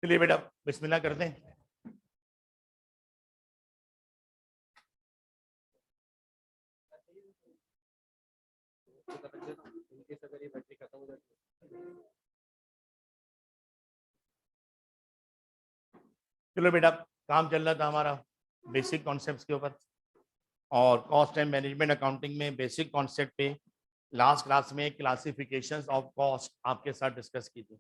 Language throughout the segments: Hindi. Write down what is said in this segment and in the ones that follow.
चलिए बेटा बिस्मिल्लाह करते हैं। चलो बेटा, काम चल रहा था हमारा बेसिक कॉन्सेप्ट्स के ऊपर, और कॉस्ट एंड मैनेजमेंट अकाउंटिंग में बेसिक कॉन्सेप्ट पे लास्ट क्लास में क्लासिफिकेशंस ऑफ कॉस्ट आपके साथ डिस्कस की थी,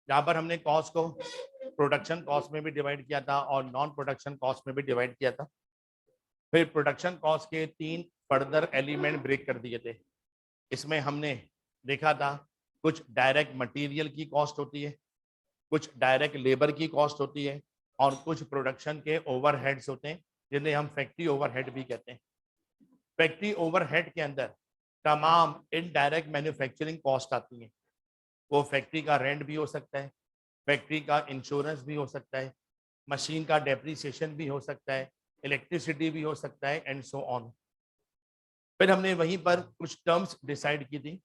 जहाँ पर हमने कॉस्ट को प्रोडक्शन कॉस्ट में भी डिवाइड किया था और नॉन प्रोडक्शन कॉस्ट में भी डिवाइड किया था। फिर प्रोडक्शन कॉस्ट के 3 फर्दर एलिमेंट ब्रेक कर दिए थे। इसमें हमने देखा था कुछ डायरेक्ट मटेरियल की कॉस्ट होती है, कुछ डायरेक्ट लेबर की कॉस्ट होती है, और कुछ प्रोडक्शन के ओवरहेड्स होते हैं जिन्हें हम फैक्ट्री ओवरहेड भी कहते हैं। फैक्ट्री ओवरहेड के अंदर तमाम इनडायरेक्ट मैन्युफैक्चरिंग कॉस्ट आती हैं। वो फैक्ट्री का रेंट भी हो सकता है, फैक्ट्री का इंश्योरेंस भी हो सकता है, मशीन का डेप्रिसिएशन भी हो सकता है, इलेक्ट्रिसिटी भी हो सकता है, एंड सो ऑन। फिर हमने वहीं पर कुछ टर्म्स डिसाइड की थी।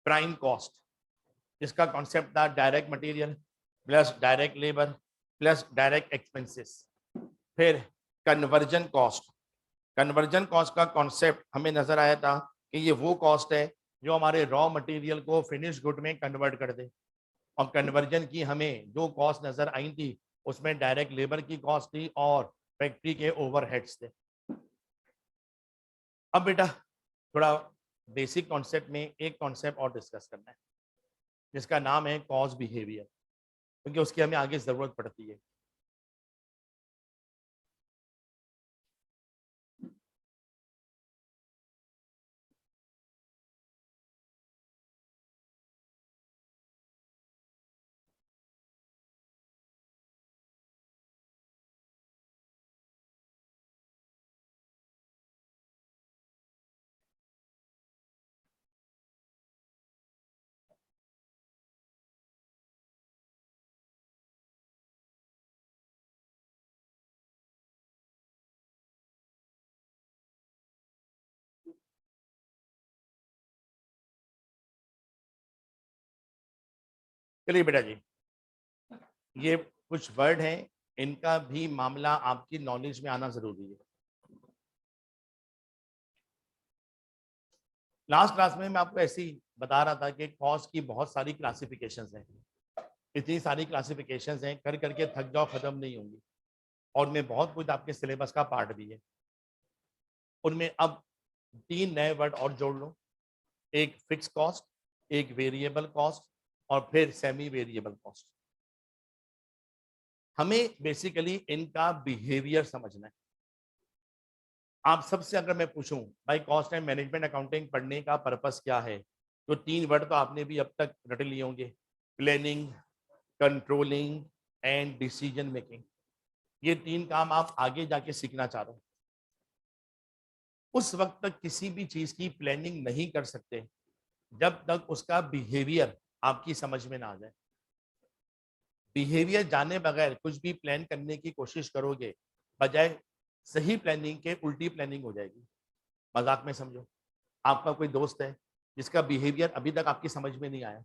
प्राइम कॉस्ट, जिसका कॉन्सेप्ट था direct material plus direct labour plus direct expenses. फिर कन्वर्जन कॉस्ट, कन्वर्जन कॉस्ट का कॉन्सेप्ट हमें नजर आया था कि ये वो कॉस्ट है जो हमारे रॉ मटेरियल को फिनिश गुड में कन्वर्ट कर दे। और कन्वर्जन की हमें जो कॉस्ट नजर आई थी उसमें डायरेक्ट लेबर की कॉस्ट थी और फैक्ट्री के ओवरहेड्स थे। अब बेटा थोड़ा बेसिक कॉन्सेप्ट में एक कॉन्सेप्ट और डिस्कस करना है, जिसका नाम है कॉस्ट बिहेवियर, क्योंकि उसकी हमें आगे जरूरत पड़ती है। चलिए बेटा जी, ये कुछ वर्ड हैं, इनका भी मामला आपकी नॉलेज में आना जरूरी है। लास्ट क्लास में मैं आपको ऐसे ही बता रहा था कि कॉस्ट की बहुत सारी क्लासिफिकेशंस हैं। इतनी सारी क्लासिफिकेशंस हैं, कर करके थक जाओ, खत्म नहीं होंगी, और उनमें बहुत कुछ आपके सिलेबस का पार्ट भी है। उनमें अब 3 नए वर्ड और जोड़ लो, एक फिक्स कॉस्ट, एक वेरिएबल कॉस्ट, और फिर सेमी वेरिएबल कॉस्ट। हमें बेसिकली इनका बिहेवियर समझना है। आप सबसे अगर मैं पूछूं भाई कॉस्ट एंड मैनेजमेंट अकाउंटिंग पढ़ने का पर्पस क्या है, तो 3 वर्ड तो आपने भी अब तक रट लिए होंगे: planning, controlling and decision making. ये 3 काम आप आगे जाके सीखना चाह रहे हो। उस वक्त तक किसी भी चीज की प्लानिंग नहीं कर सकते जब तक उसका बिहेवियर आपकी समझ में ना आ जाए। बिहेवियर जाने बगैर कुछ भी प्लान करने की कोशिश करोगे, बजाय सही प्लानिंग के उल्टी प्लानिंग हो जाएगी। मजाक में समझो, आपका कोई दोस्त है जिसका बिहेवियर अभी तक आपकी समझ में नहीं आया।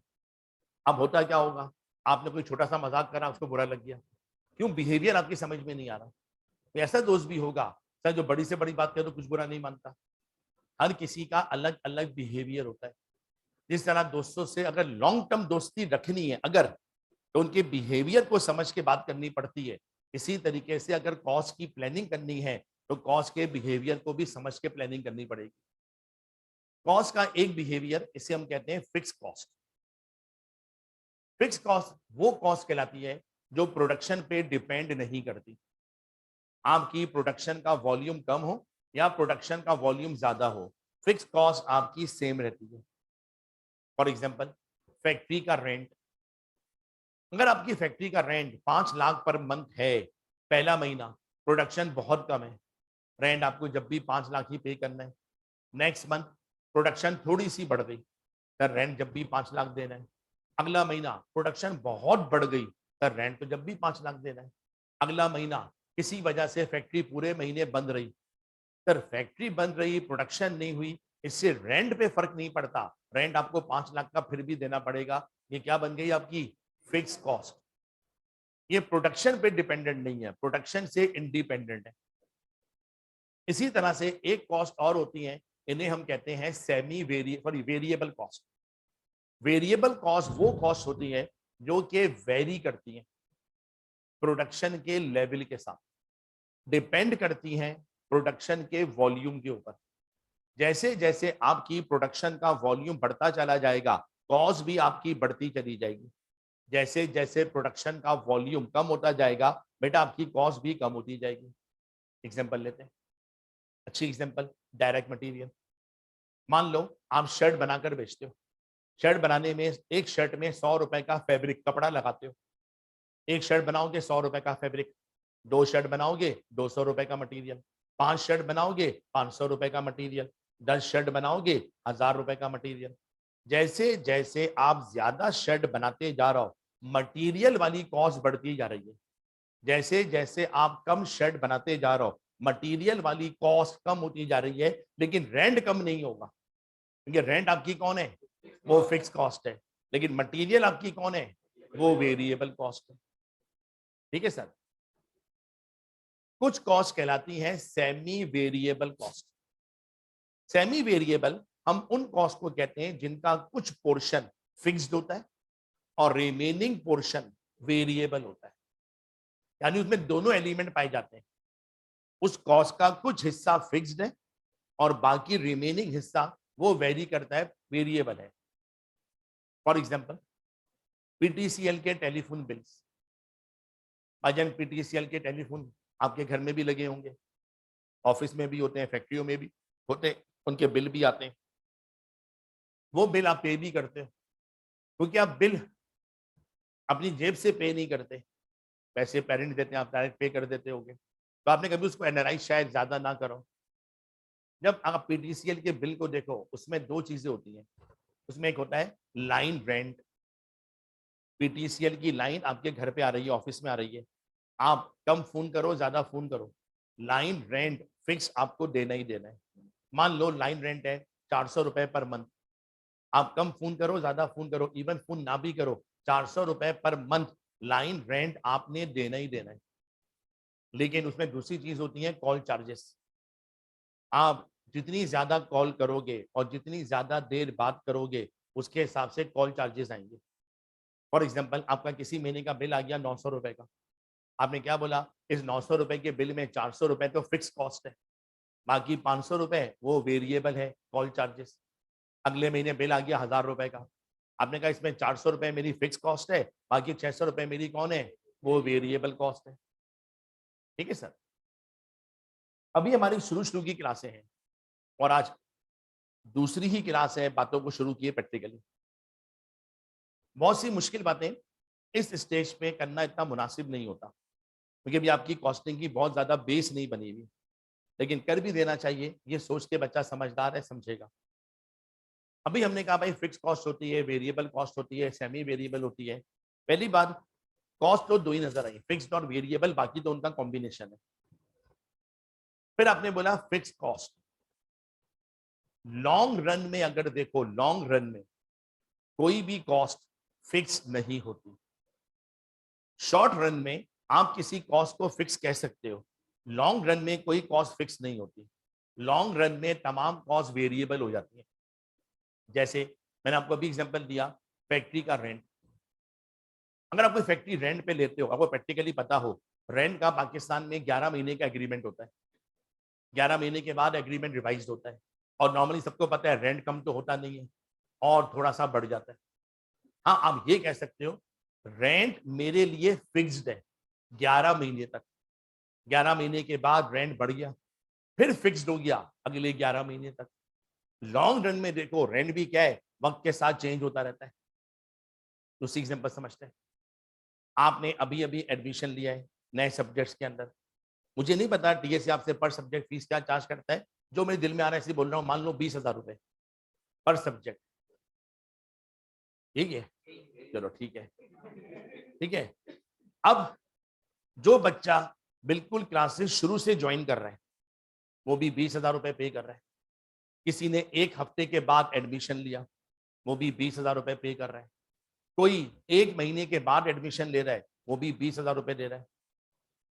अब होता क्या होगा, आपने कोई छोटा सा मजाक करा, उसको बुरा लग गया। क्यों? बिहेवियर आपकी समझ में नहीं आ रहा। तो ऐसा दोस्त भी होगा सर जो बड़ी से बड़ी बात करे तो कुछ बुरा नहीं मानता। हर किसी का अलग अलग बिहेवियर होता है। जिस तरह दोस्तों से अगर लॉन्ग टर्म दोस्ती रखनी है अगर, तो उनके बिहेवियर को समझ के बात करनी पड़ती है। इसी तरीके से अगर कॉस्ट की प्लानिंग करनी है तो कॉस्ट के बिहेवियर को भी समझ के प्लानिंग करनी पड़ेगी। कॉस्ट का एक बिहेवियर, इसे हम कहते हैं फिक्स कॉस्ट। फिक्स कॉस्ट वो कॉस्ट कहलाती है जो प्रोडक्शन पे डिपेंड नहीं करती। आपकी प्रोडक्शन का वॉल्यूम कम हो या प्रोडक्शन का वॉल्यूम ज्यादा हो, फिक्स कॉस्ट आपकी सेम रहती है। फॉर एग्जांपल, फैक्ट्री का रेंट। अगर आपकी फैक्ट्री का रेंट 5 लाख पर मंथ है, पहला महीना प्रोडक्शन बहुत कम है, रेंट आपको जब भी 5 लाख ही पे करना है। नेक्स्ट मंथ प्रोडक्शन थोड़ी सी बढ़ गई, तो रेंट जब भी 5 लाख देना है। अगला महीना प्रोडक्शन बहुत बढ़ गई, तो रेंट तो जब भी 5 लाख देना है। अगला महीना किसी वजह से फैक्ट्री पूरे महीने बंद रही, तो फैक्ट्री बंद रही, प्रोडक्शन नहीं हुई, इससे रेंट पे फर्क नहीं पड़ता, रेंट आपको 5 लाख का फिर भी देना पड़ेगा। ये क्या बन गई? आपकी फिक्स कॉस्ट। ये प्रोडक्शन पे डिपेंडेंट नहीं है, प्रोडक्शन से इंडिपेंडेंट है। इसी तरह से एक कॉस्ट और होती है, इन्हें हम कहते हैं semi variable cost. Variable cost वो कॉस्ट होती है जो कि वेरी करती है प्रोडक्शन के लेवल के साथ, डिपेंड करती हैं प्रोडक्शन के वॉल्यूम के ऊपर। जैसे जैसे आपकी प्रोडक्शन का वॉल्यूम बढ़ता चला जाएगा, कॉस्ट भी आपकी बढ़ती चली जाएगी। जैसे जैसे प्रोडक्शन का वॉल्यूम कम होता जाएगा, बेटा आपकी कॉस्ट भी कम होती जाएगी। एग्जांपल लेते हैं, अच्छी एग्जांपल, डायरेक्ट मटेरियल। मान लो आप शर्ट बनाकर बेचते हो, शर्ट बनाने में एक शर्ट में 100 रुपए का फैब्रिक कपड़ा लगाते हो। एक शर्ट बनाओगे 100 रुपए का फैब्रिक, 2 शर्ट बनाओगे 200 रुपए का मटेरियल, 5 शर्ट बनाओगे 500 रुपए का मटेरियल, 10 शर्ट बनाओगे 1000 रुपए का मटेरियल। जैसे जैसे आप ज्यादा शर्ट बनाते जा रहे हो, मटेरियल वाली कॉस्ट बढ़ती जा रही है। जैसे जैसे आप कम शर्ट बनाते जा रहे हो, मटेरियल वाली कॉस्ट कम होती जा रही है, लेकिन रेंट कम नहीं होगा, क्योंकि रेंट आपकी कौन है, वो फिक्स कॉस्ट है, लेकिन मटेरियल आपकी कौन है, वो वेरिएबल कॉस्ट है। ठीक है सर। कुछ कॉस्ट कहलाती हैं semi variable cost. Semi variable हम उन कॉस्ट को कहते हैं जिनका कुछ पोर्शन फिक्स्ड होता है और रिमेनिंग पोर्शन वेरिएबल होता है, यानी उसमें दोनों एलिमेंट पाए जाते हैं। उस कॉस्ट का कुछ हिस्सा फिक्स्ड है और बाकी रिमेनिंग हिस्सा वो वेरी करता है, वेरिएबल है। फॉर एग्जांपल, पीटीसीएल के टेलीफोन बिल्स। भाईजान पीटीसीएल के टेलीफोन आपके घर में भी लगे होंगे, ऑफिस में भी होते हैं, फैक्ट्रियों में भी होते हैं, उनके बिल भी आते हैं। वो बिल आप पे भी करते हो, क्योंकि आप बिल अपनी जेब से पे नहीं करते, पैसे पेरेंट देते हैं, आप डायरेक्ट पे कर देते होगे, तो आपने कभी उसको एनालाइज शायद ज्यादा ना करो। जब आप पीटीसीएल के बिल को देखो, उसमें दो चीजें होती हैं। उसमें एक होता है लाइन रेंट, पीटीसीएल की लाइन आपके घर पे आ रही है, ऑफिस में आ रही है, आप कम फोन करो ज्यादा फोन करो, लाइन रेंट फिक्स आपको देना ही देना है। मान लो लाइन रेंट है 400 रुपए पर मंथ, आप कम फोन करो ज्यादा फोन करो, इवन फोन ना भी करो, 400 रुपए पर मंथ लाइन रेंट आपने देना ही देना है। लेकिन उसमें दूसरी चीज होती है कॉल चार्जेस। आप जितनी ज्यादा कॉल करोगे और जितनी ज्यादा देर बात करोगे, उसके हिसाब से कॉल चार्जेस आएंगे। फॉर एग्जाम्पल, आपका किसी महीने का बिल आ गया 900 रुपए का, आपने क्या बोला, इस 900 रुपए के बिल में 400 रुपए तो फिक्स कॉस्ट है, बाकी 500 रुपए वो वेरिएबल है, कॉल चार्जेस। अगले महीने बिल आ गया 1000 रुपए का, आपने कहा इसमें 400 रुपए मेरी फिक्स कॉस्ट है, बाकी 600 रुपए मेरी कौन है, वो वेरिएबल कॉस्ट है। ठीक है सर। अभी हमारी शुरू शुरू की क्लासें हैं और आज दूसरी ही क्लास है, बातों को शुरू किए प्रैक्टिकली। बहुत सी मुश्किल बातें इस स्टेज पे करना इतना मुनासिब नहीं होता, क्योंकि अभी आपकी कॉस्टिंग की बहुत ज्यादा बेस नहीं बनी हुई, लेकिन कर भी देना चाहिए, ये सोच के बच्चा समझदार है, समझेगा। अभी हमने कहा भाई फिक्स कॉस्ट होती है, वेरिएबल कॉस्ट होती है, सेमी वेरिएबल होती है। पहली बात, कॉस्ट तो दो ही नजर आई, फिक्स्ड और वेरिएबल, बाकी तो उनका कॉम्बिनेशन है। फिर आपने बोला फिक्स कॉस्ट। लॉन्ग रन में अगर देखो, लॉन्ग रन में कोई भी कॉस्ट फिक्स नहीं होती। शॉर्ट रन में आप किसी कॉस्ट को फिक्स कह सकते हो, लॉन्ग रन में कोई कॉस्ट फिक्स नहीं होती। लॉन्ग रन में तमाम कॉस्ट वेरिएबल हो जाती है। जैसे मैंने आपको अभी एग्जांपल दिया, फैक्ट्री का रेंट। अगर आप कोई फैक्ट्री रेंट पे लेते हो, आपको प्रैक्टिकली पता हो, रेंट का पाकिस्तान में 11 महीने का एग्रीमेंट होता है, 11 महीने के बाद एग्रीमेंट रिवाइज होता है, और नॉर्मली सबको पता है रेंट कम तो होता नहीं है और थोड़ा सा बढ़ जाता है। हाँ, आप ये कह सकते हो रेंट मेरे लिए फिक्स्ड है 11 महीने तक, 11 महीने के बाद रेंट बढ़ गया, फिर फिक्स्ड हो गया अगले 11 महीने तक। लॉन्ग रन में देखो रेंट भी क्या है, वक्त के साथ चेंज होता रहता है। दूसरी एग्जांपल समझते हैं, आपने अभी अभी एडमिशन लिया है नए सब्जेक्ट्स के अंदर, मुझे नहीं पता टीएससी आपसे पर सब्जेक्ट फीस क्या चार्ज करता है, जो मेरे दिल में आ रहा है ऐसे बोल रहा हूँ, मान लो 20,000 रुपए पर सब्जेक्ट। ठीक है, चलो ठीक है, ठीक है। अब जो बच्चा बिल्कुल क्लासेस शुरू से ज्वाइन कर रहा है, वो भी 20,000 रुपए पे कर रहा है। किसी ने एक हफ्ते के बाद एडमिशन लिया, वो भी 20,000 रुपए पे कर रहा है। कोई एक महीने के बाद एडमिशन ले रहा है, वो भी 20,000 रुपए दे रहा है।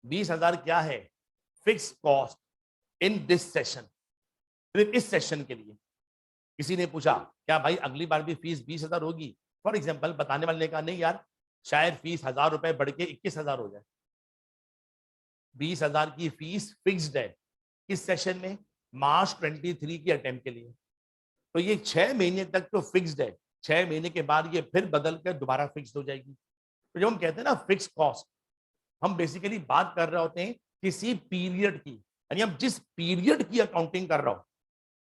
20,000 क्या है? Fix cost in this session, सिर्फ इस सेशन के लिए। किसी ने पूछा क्या भाई अगली बार भी फीस 20,000 होगी? फॉर एग्जाम्पल बताने वाले ने कहा नहीं यार, शायद फीस 1,000 रुपए बढ़ के 21,000 हो जाए। 20,000 की फीस फिक्स्ड है किस सेशन में? मार्च 23 की अटेम्प्ट के लिए। तो ये 6 महीने तक तो फिक्स्ड है, 6 महीने के बाद ये फिर बदल कर दोबारा फिक्स्ड हो जाएगी। तो जब हम कहते हैं ना फिक्स कॉस्ट, हम बेसिकली बात कर रहे होते हैं किसी पीरियड की, यानी हम जिस पीरियड की अकाउंटिंग कर रहा हो,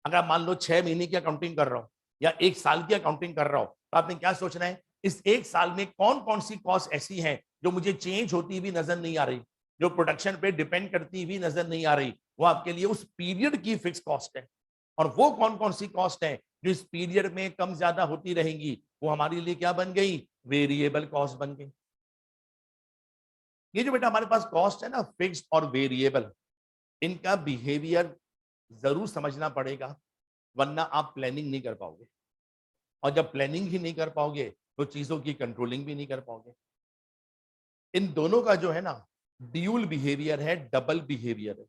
अगर आप मान लो 6 महीने की अकाउंटिंग कर रहा हो या 1 साल की अकाउंटिंग कर रहा हो, तो आपने क्या सोचना है, इस 1 साल में कौन कौन सी कॉस्ट ऐसी है जो मुझे चेंज होती हुई नजर नहीं आ रही, जो प्रोडक्शन पे डिपेंड करती हुई नजर नहीं आ रही, वो आपके लिए उस पीरियड की फिक्स कॉस्ट है। और वो कौन कौन सी कॉस्ट है जो इस पीरियड में कम ज्यादा होती रहेंगी, वो हमारे लिए क्या बन गई? वेरिएबल कॉस्ट बन गई। ये जो बेटा हमारे पास कॉस्ट है ना, फिक्स्ड और वेरिएबल, इनका बिहेवियर जरूर समझना पड़ेगा, वरना आप प्लानिंग नहीं कर पाओगे। और जब प्लानिंग ही नहीं कर पाओगे तो चीजों की कंट्रोलिंग भी नहीं कर पाओगे। इन दोनों का जो है ना ड्यूल बिहेवियर है, डबल बिहेवियर है।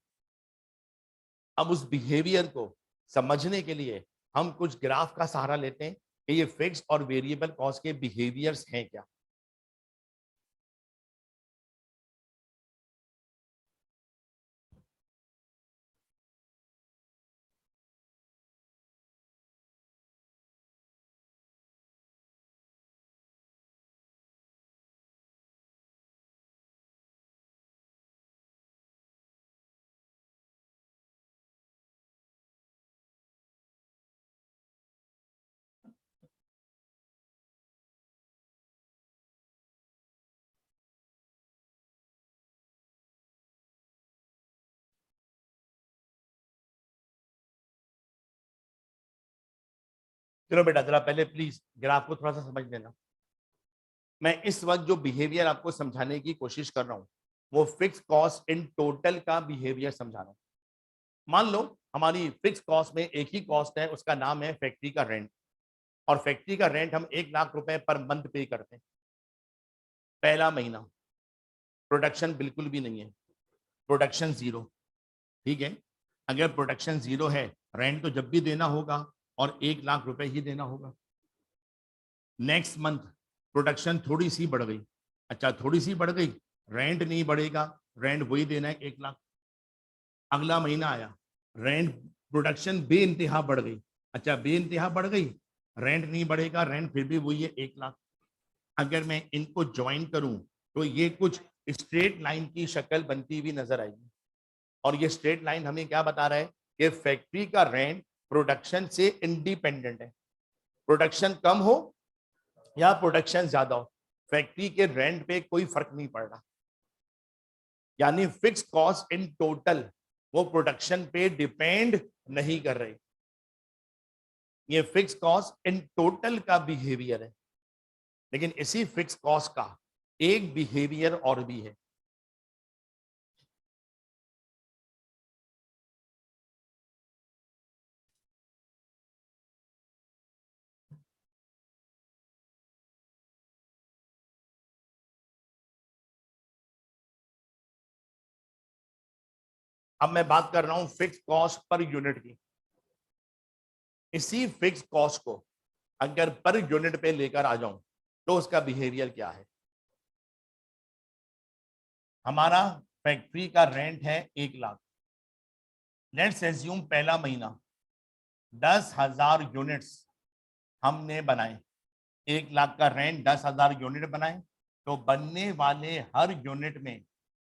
अब उस बिहेवियर को समझने के लिए हम कुछ ग्राफ का सहारा लेते हैं कि ये फिक्स और वेरिएबल कॉस्ट के बिहेवियर्स हैं क्या। चलो बेटा जरा पहले प्लीज ग्राफ को थोड़ा सा समझ लेना। मैं इस वक्त जो बिहेवियर आपको समझाने की कोशिश कर रहा हूं वो फिक्स कॉस्ट इन टोटल का बिहेवियर समझा रहा हूं। मान लो हमारी फिक्स कॉस्ट में एक ही कॉस्ट है, उसका नाम है फैक्ट्री का रेंट। और फैक्ट्री का रेंट हम 1,00,000 रुपए पर मंथ पे करते हैं। पहला महीना प्रोडक्शन बिल्कुल भी नहीं है, प्रोडक्शन जीरो। ठीक है, अगर प्रोडक्शन जीरो है, रेंट तो जब भी देना होगा और 1,00,000 रुपए ही देना होगा। नेक्स्ट मंथ प्रोडक्शन थोड़ी सी बढ़ गई, अच्छा थोड़ी सी बढ़ गई, रेंट नहीं बढ़ेगा, रेंट वही देना है 1,00,000। अगला महीना आया, रेंट प्रोडक्शन बे इंतहा बढ़ गई, अच्छा बे इंतहा बढ़ गई, रेंट नहीं बढ़ेगा, रेंट फिर भी वही है 1,00,000। अगर मैं इनको ज्वाइन करूं तो ये कुछ स्ट्रेट लाइन की शक्ल बनती हुई नजर आएगी। और ये स्ट्रेट लाइन हमें क्या बता रहा है कि फैक्ट्री का रेंट प्रोडक्शन से इंडिपेंडेंट है। प्रोडक्शन कम हो या प्रोडक्शन ज्यादा हो, फैक्ट्री के रेंट पे कोई फर्क नहीं पड़ रहा। यानी फिक्स कॉस्ट इन टोटल वो प्रोडक्शन पे डिपेंड नहीं कर रही। ये फिक्स कॉस्ट इन टोटल का बिहेवियर है। लेकिन इसी फिक्स कॉस्ट का एक बिहेवियर और भी है। अब मैं बात कर रहा हूं फिक्स कॉस्ट पर यूनिट की। इसी फिक्स कॉस्ट को अगर पर यूनिट पे लेकर आ जाऊं तो उसका बिहेवियर क्या है। हमारा फैक्ट्री का रेंट है 1,00,000। लेट्स एज्यूम पहला महीना 10,000 यूनिट्स हमने बनाए। 1,00,000 का रेंट, 10,000 यूनिट बनाए, तो बनने वाले हर यूनिट में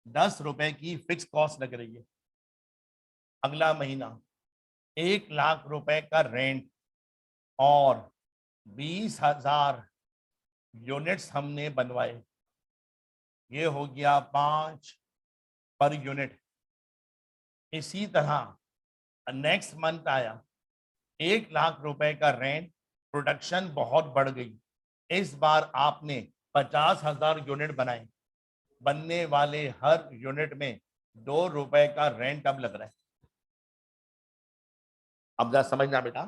10 रुपए की फिक्स कॉस्ट लग रही है। अगला महीना 1,00,000 रुपए का रेंट और 20,000 यूनिट्स हमने बनवाए, ये हो गया 5 पर यूनिट। इसी तरह नेक्स्ट मंथ आया, 1,00,000 रुपए का रेंट, प्रोडक्शन बहुत बढ़ गई, इस बार आपने 50,000 यूनिट बनाए, बनने वाले हर यूनिट में 2 रुपए का रेंट अब लग रहा है। अब जरा समझना बेटा,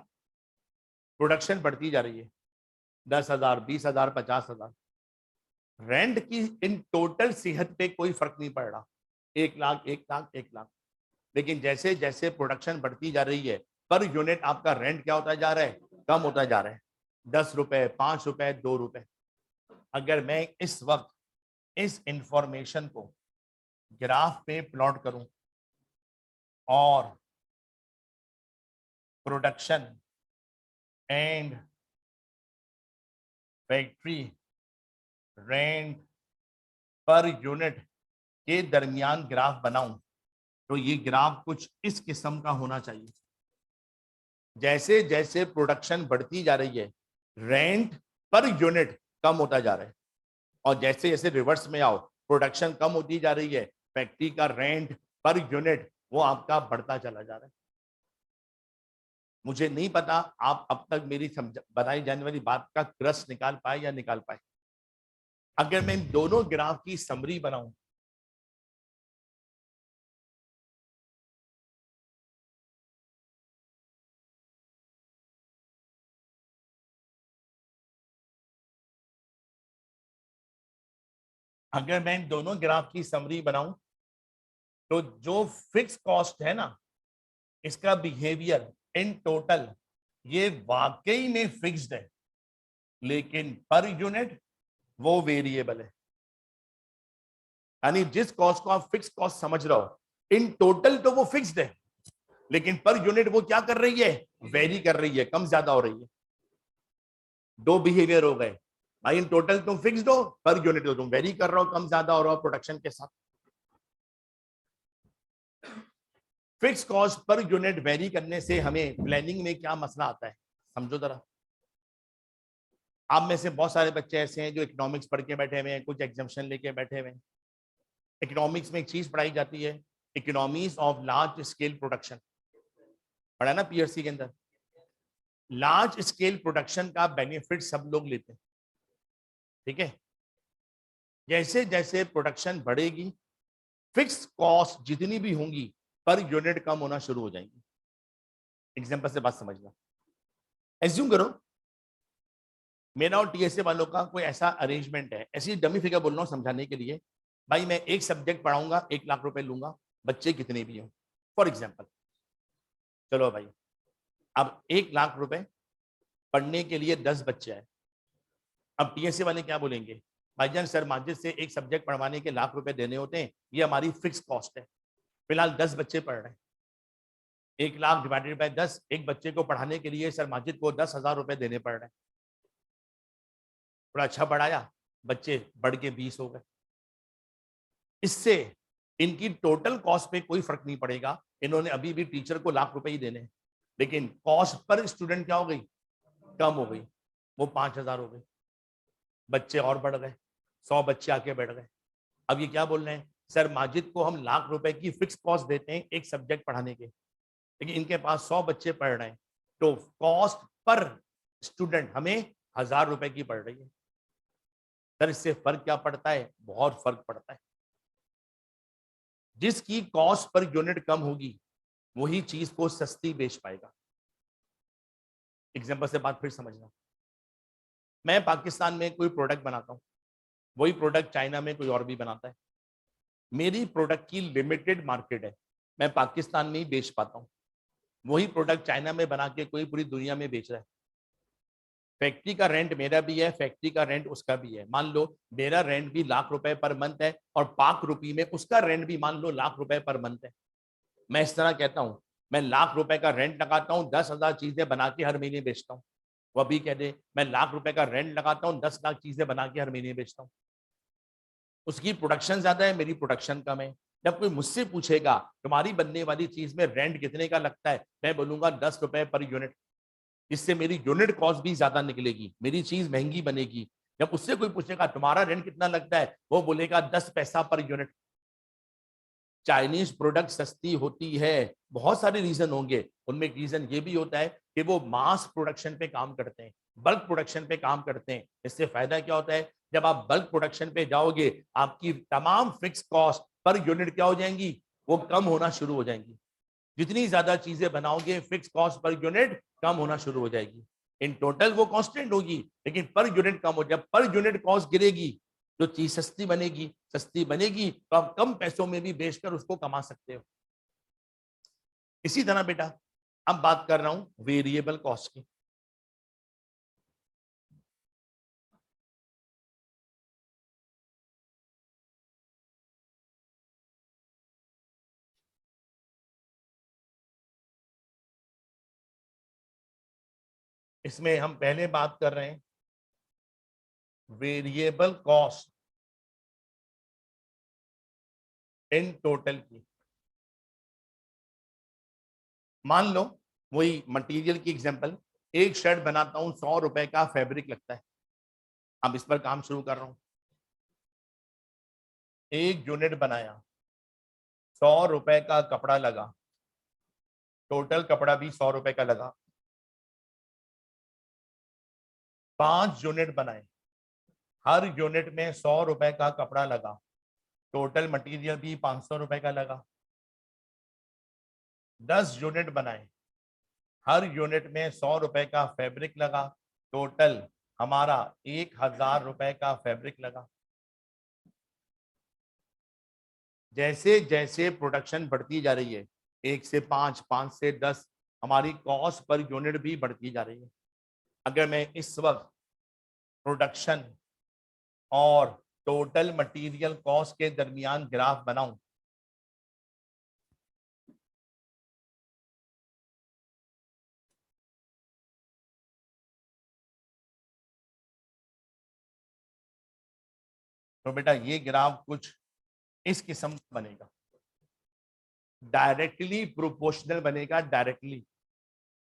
प्रोडक्शन बढ़ती जा रही है, 10,000, 20,000, 50,000। रेंट की इन टोटल सेहत पे कोई फर्क नहीं पड़ रहा, 1 लाख 1 लाख 1 लाख। लेकिन जैसे जैसे प्रोडक्शन बढ़ती जा रही है, पर यूनिट आपका रेंट क्या होता जा रहा है, कम होता जा रहा है, 10 रुपए 5 रुपए 2 रुपए। अगर मैं इस वक्त इस इंफॉर्मेशन को ग्राफ पे प्लॉट करूं और production and factory rent per unit के दरमियान ग्राफ बनाऊं, तो ये ग्राफ कुछ इस किस्म का होना चाहिए। जैसे जैसे प्रोडक्शन बढ़ती जा रही है, रेंट पर यूनिट कम होता जा रहा है, और जैसे जैसे रिवर्स में आओ, प्रोडक्शन कम होती जा रही है, फैक्ट्री का रेंट पर यूनिट वो आपका बढ़ता चला जा रहा है। मुझे नहीं पता आप अब तक मेरी बताई जाने वाली बात का क्रस निकाल पाए या निकाल पाए। अगर मैं इन दोनों ग्राफ की समरी बनाऊं, अगर मैं इन दोनों ग्राफ की समरी बनाऊं, तो जो फिक्स कॉस्ट है ना, इसका बिहेवियर इन टोटल ये वाकई में फिक्स्ड है, लेकिन पर यूनिट वो वेरिएबल है। यानी जिस कॉस्ट को आप फिक्स कॉस्ट समझ रहे हो, इन टोटल तो वो फिक्स्ड है, लेकिन पर यूनिट वो क्या कर रही है, वेरी कर रही है, कम ज्यादा हो रही है। दो बिहेवियर हो गए भाई, इन टोटल तुम फिक्स्ड हो, पर यूनिट तो तुम वेरी कर रहे हो, कम ज्यादा हो रहा हो प्रोडक्शन के साथ। Fix cost per unit very करने से हमें प्लानिंग में क्या मसला आता है, समझो जरा। आप में से बहुत सारे बच्चे ऐसे हैं जो इकोनॉमिक्स पढ़ के बैठे हुए हैं, कुछ एग्जाम्शन लेके बैठे हुए हैं। इकोनॉमिक्स में एक चीज पढ़ाई जाती है, economies of large scale production, पढ़ा ना पीएससी के अंदर। लार्ज स्केल प्रोडक्शन का बेनिफिट सब लोग लेते हैं, ठीक है। जैसे जैसे प्रोडक्शन बढ़ेगी, फिक्स कॉस्ट जितनी भी होंगी पर यूनिट कम होना शुरू हो जाएंगी। एग्जांपल से बात समझना, एज्यूम करो मेरा और टीएसए वालों का कोई ऐसा अरेंजमेंट है, ऐसी डमी फिगर बोल रहा हूं समझाने के लिए। भाई मैं एक सब्जेक्ट पढ़ाऊंगा, 1 लाख रुपए लूंगा, बच्चे कितने भी हो, फॉर एग्जाम्पल। चलो भाई, अब 1 लाख रुपए पढ़ने के लिए 10 बच्चे हैं। अब टीएसए वाले क्या बोलेंगे, भाईजान सर माजिद से एक सब्जेक्ट पढ़वाने के लाख रुपए देने होते हैं, ये हमारी फिक्स कॉस्ट है। फिलहाल 10 बच्चे पढ़ रहे हैं, 1 लाख डिवाइडेड बाय 10, एक बच्चे को पढ़ाने के लिए सर माजिद को 10,000 रुपए देने पड़ रहे हैं। थोड़ा अच्छा पढ़ाया, बच्चे बढ़ के 20 हो गए। इससे इनकी टोटल कॉस्ट पे कोई फर्क नहीं पड़ेगा, इन्होंने अभी भी टीचर को लाख रुपए ही देने, लेकिन कॉस्ट पर स्टूडेंट क्या हो गई, कम हो गई, वो 5,000 हो गई। बच्चे और बढ़ गए, 100 बच्चे आके बैठ गए। अब ये क्या बोल रहे हैं, सर माजिद को हम लाख रुपए की फिक्स कॉस्ट देते हैं एक सब्जेक्ट पढ़ाने के, लेकिन इनके पास 100 बच्चे पढ़ रहे हैं, तो कॉस्ट पर स्टूडेंट हमें 1,000 रुपए की पड़ रही है। सर इससे फर्क क्या पड़ता है, बहुत फर्क पड़ता है। जिसकी कॉस्ट पर यूनिट कम होगी वही चीज को सस्ती बेच पाएगा। एग्जांपल से बात फिर समझना, मैं पाकिस्तान में कोई प्रोडक्ट बनाता हूं, वही प्रोडक्ट चाइना में कोई और भी बनाता है। मेरी प्रोडक्ट की लिमिटेड मार्केट है, मैं पाकिस्तान में ही बेच पाता हूं, वही प्रोडक्ट चाइना में बना के कोई पूरी दुनिया में बेच रहा है। फैक्ट्री का रेंट मेरा भी है, फैक्ट्री का रेंट उसका भी है। मान लो मेरा रेंट भी लाख रुपए पर मंथ है, और पाक रुपी में उसका रेंट भी मान लो लाख रुपए पर मंथ है। मैं इस तरह कहता हूं, मैं लाख रुपए का रेंट लगाता हूं, 10,000 चीजें बना के हर महीने बेचता हूं। वो भी कह दे मैं लाख रुपए का रेंट लगाता हूं, 10 लाख चीजें बना के हर महीने बेचता हूं। उसकी प्रोडक्शन ज्यादा है, मेरी प्रोडक्शन कम है। जब कोई मुझसे पूछेगा तुम्हारी बनने वाली चीज में रेंट कितने का लगता है, मैं बोलूंगा 10 रुपए पर यूनिट। इससे मेरी यूनिट कॉस्ट भी ज्यादा निकलेगी, मेरी चीज महंगी बनेगी। जब उससे कोई पूछेगा तुम्हारा रेंट कितना लगता है, वो बोलेगा 10 पैसा पर यूनिट। चाइनीज प्रोडक्ट सस्ती होती है, बहुत सारे रीजन होंगे, उनमें एक रीजन ये भी होता है कि वो मास प्रोडक्शन पे काम करते हैं, बल्क प्रोडक्शन पे काम करते हैं। इससे फायदा क्या होता है, जब आप बल्क प्रोडक्शन पे जाओगे, आपकी तमाम फिक्स कॉस्ट पर यूनिट क्या हो जाएंगी, वो कम होना शुरू हो जाएंगी। जितनी ज्यादा चीजें बनाओगे, फिक्स कॉस्ट पर यूनिट कम होना शुरू हो जाएगी। इन टोटल वो कांस्टेंट होगी, लेकिन पर यूनिट कम हो, जब पर यूनिट कॉस्ट गिरेगी, जो चीज सस्ती बनेगी तो आप कम पैसों में भी बेचकर उसको कमा सकते हो। इसी तरह बेटा अब बात कर रहा हूं वेरिएबल कॉस्ट की। इसमें हम पहले बात कर रहे हैं वेरिएबल कॉस्ट इन टोटल की। मान लो वही मटेरियल की एग्जांपल, एक शर्ट बनाता हूं 100 रुपए का फैब्रिक लगता है। अब इस पर काम शुरू कर रहा हूं, एक यूनिट बनाया, 100 रुपए का कपड़ा लगा, टोटल कपड़ा भी 100 रुपए का लगा। 5 यूनिट बनाए, हर यूनिट में 100 रुपए का कपड़ा लगा, टोटल मटेरियल भी 500 रुपए का लगा। 10 यूनिट बनाए, हर यूनिट में 100 रुपए का फैब्रिक लगा, टोटल हमारा 1000 रुपए का फैब्रिक लगा। जैसे जैसे प्रोडक्शन बढ़ती जा रही है, 1 से 5, 5 से 10, हमारी कॉस्ट पर यूनिट भी बढ़ती जा रही है। अगर मैं इस वक्त प्रोडक्शन और टोटल मटेरियल कॉस्ट के दरमियान ग्राफ बनाऊं, तो बेटा ये ग्राफ कुछ इस किस्म का बनेगा, डायरेक्टली प्रोपोर्शनल बनेगा। डायरेक्टली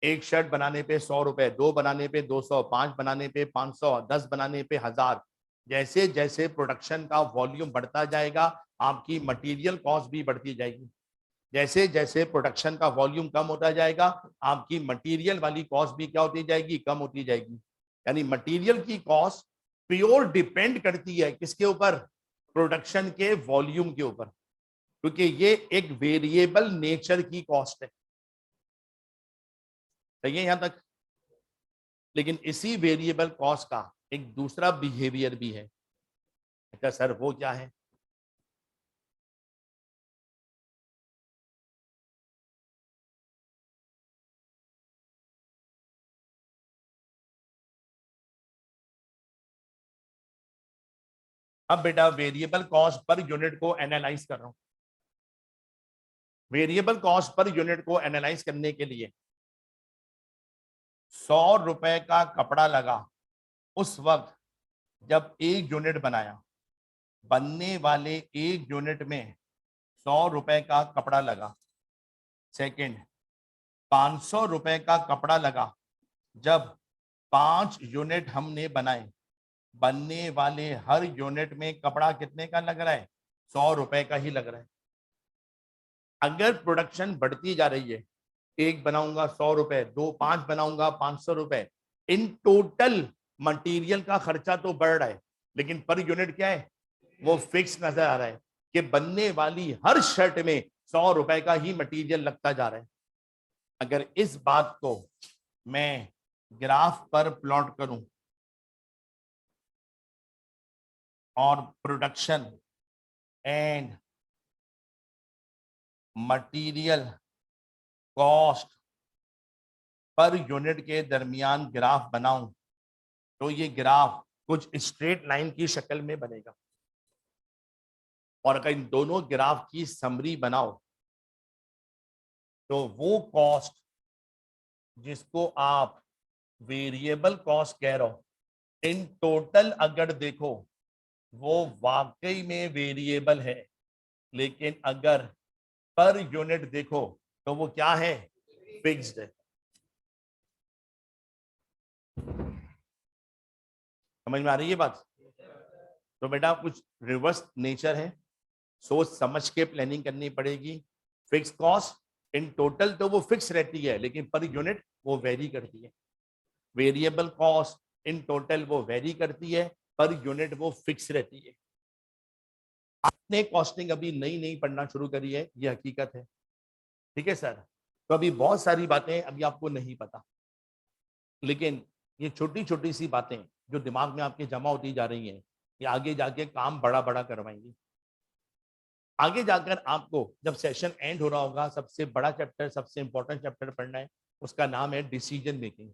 एक शर्ट बनाने पे 100 रुपए, 2 बनाने पे 200, 5 बनाने पे 500, 10 बनाने पे 1000। जैसे जैसे प्रोडक्शन का वॉल्यूम बढ़ता जाएगा, आपकी मटेरियल कॉस्ट भी बढ़ती जाएगी। जैसे जैसे प्रोडक्शन का वॉल्यूम कम होता जाएगा, आपकी मटेरियल वाली कॉस्ट भी क्या होती जाएगी, कम होती जाएगी। यानी मटेरियल की कॉस्ट प्योर डिपेंड करती है किसके ऊपर, प्रोडक्शन के वॉल्यूम के ऊपर, क्योंकि ये एक वेरिएबल नेचर की कॉस्ट है। सही है यहां तक? लेकिन इसी वेरिएबल कॉस्ट का एक दूसरा बिहेवियर भी है। अच्छा सर वो क्या है? अब बेटा वेरिएबल कॉस्ट पर यूनिट को एनालाइज कर रहा हूं। वेरिएबल कॉस्ट पर यूनिट को एनालाइज करने के लिए 100 रुपए का कपड़ा लगा उस वक्त जब एक यूनिट बनाया, बनने वाले एक यूनिट में 100 रुपए का कपड़ा लगा। सेकंड, 500 रुपए का कपड़ा लगा जब 5 यूनिट हमने बनाए, बनने वाले हर यूनिट में कपड़ा कितने का लग रहा है, 100 रुपए का ही लग रहा है। अगर प्रोडक्शन बढ़ती जा रही है, एक बनाऊंगा 100 रुपए, 2 5 बनाऊंगा 500 रुपए, इन टोटल मटेरियल का खर्चा तो बढ़ रहा है, लेकिन पर यूनिट क्या है, वो फिक्स नजर आ रहा है कि बनने वाली हर शर्ट में 100 रुपए का ही मटेरियल लगता जा रहा है। अगर इस बात को मैं ग्राफ पर प्लॉट करूं और production and material cost per unit के दरमियान ग्राफ बनाऊं, तो ये ग्राफ कुछ स्ट्रेट लाइन की शक्ल में बनेगा। और अगर इन दोनों ग्राफ की समरी बनाओ, तो वो कॉस्ट जिसको आप वेरिएबल कॉस्ट कह रहे हो, इन टोटल अगर देखो वो वाकई में वेरिएबल है, लेकिन अगर पर यूनिट देखो तो वो क्या है, फिक्स्ड है। समझ में आ रही है बात? तो बेटा कुछ रिवर्स नेचर है, सोच समझ के प्लानिंग करनी पड़ेगी। फिक्स कॉस्ट इन टोटल तो वो फिक्स रहती है, लेकिन पर यूनिट वो वेरी करती है। वेरिएबल कॉस्ट इन टोटल वो वेरी करती है, पर यूनिट वो फिक्स रहती है। आपने कॉस्टिंग अभी नई नई पढ़ना शुरू करी है, ये हकीकत है। ठीक है सर? तो अभी बहुत सारी बातें अभी आपको नहीं पता, लेकिन ये छोटी छोटी सी बातें जो दिमाग में आपके जमा होती जा रही हैं, ये आगे जाके काम बड़ा बड़ा करवाएंगी। आगे जाकर आपको जब सेशन एंड हो रहा होगा, सबसे बड़ा चैप्टर, सबसे इंपॉर्टेंट चैप्टर पढ़ना है, उसका नाम है डिसीजन मेकिंग।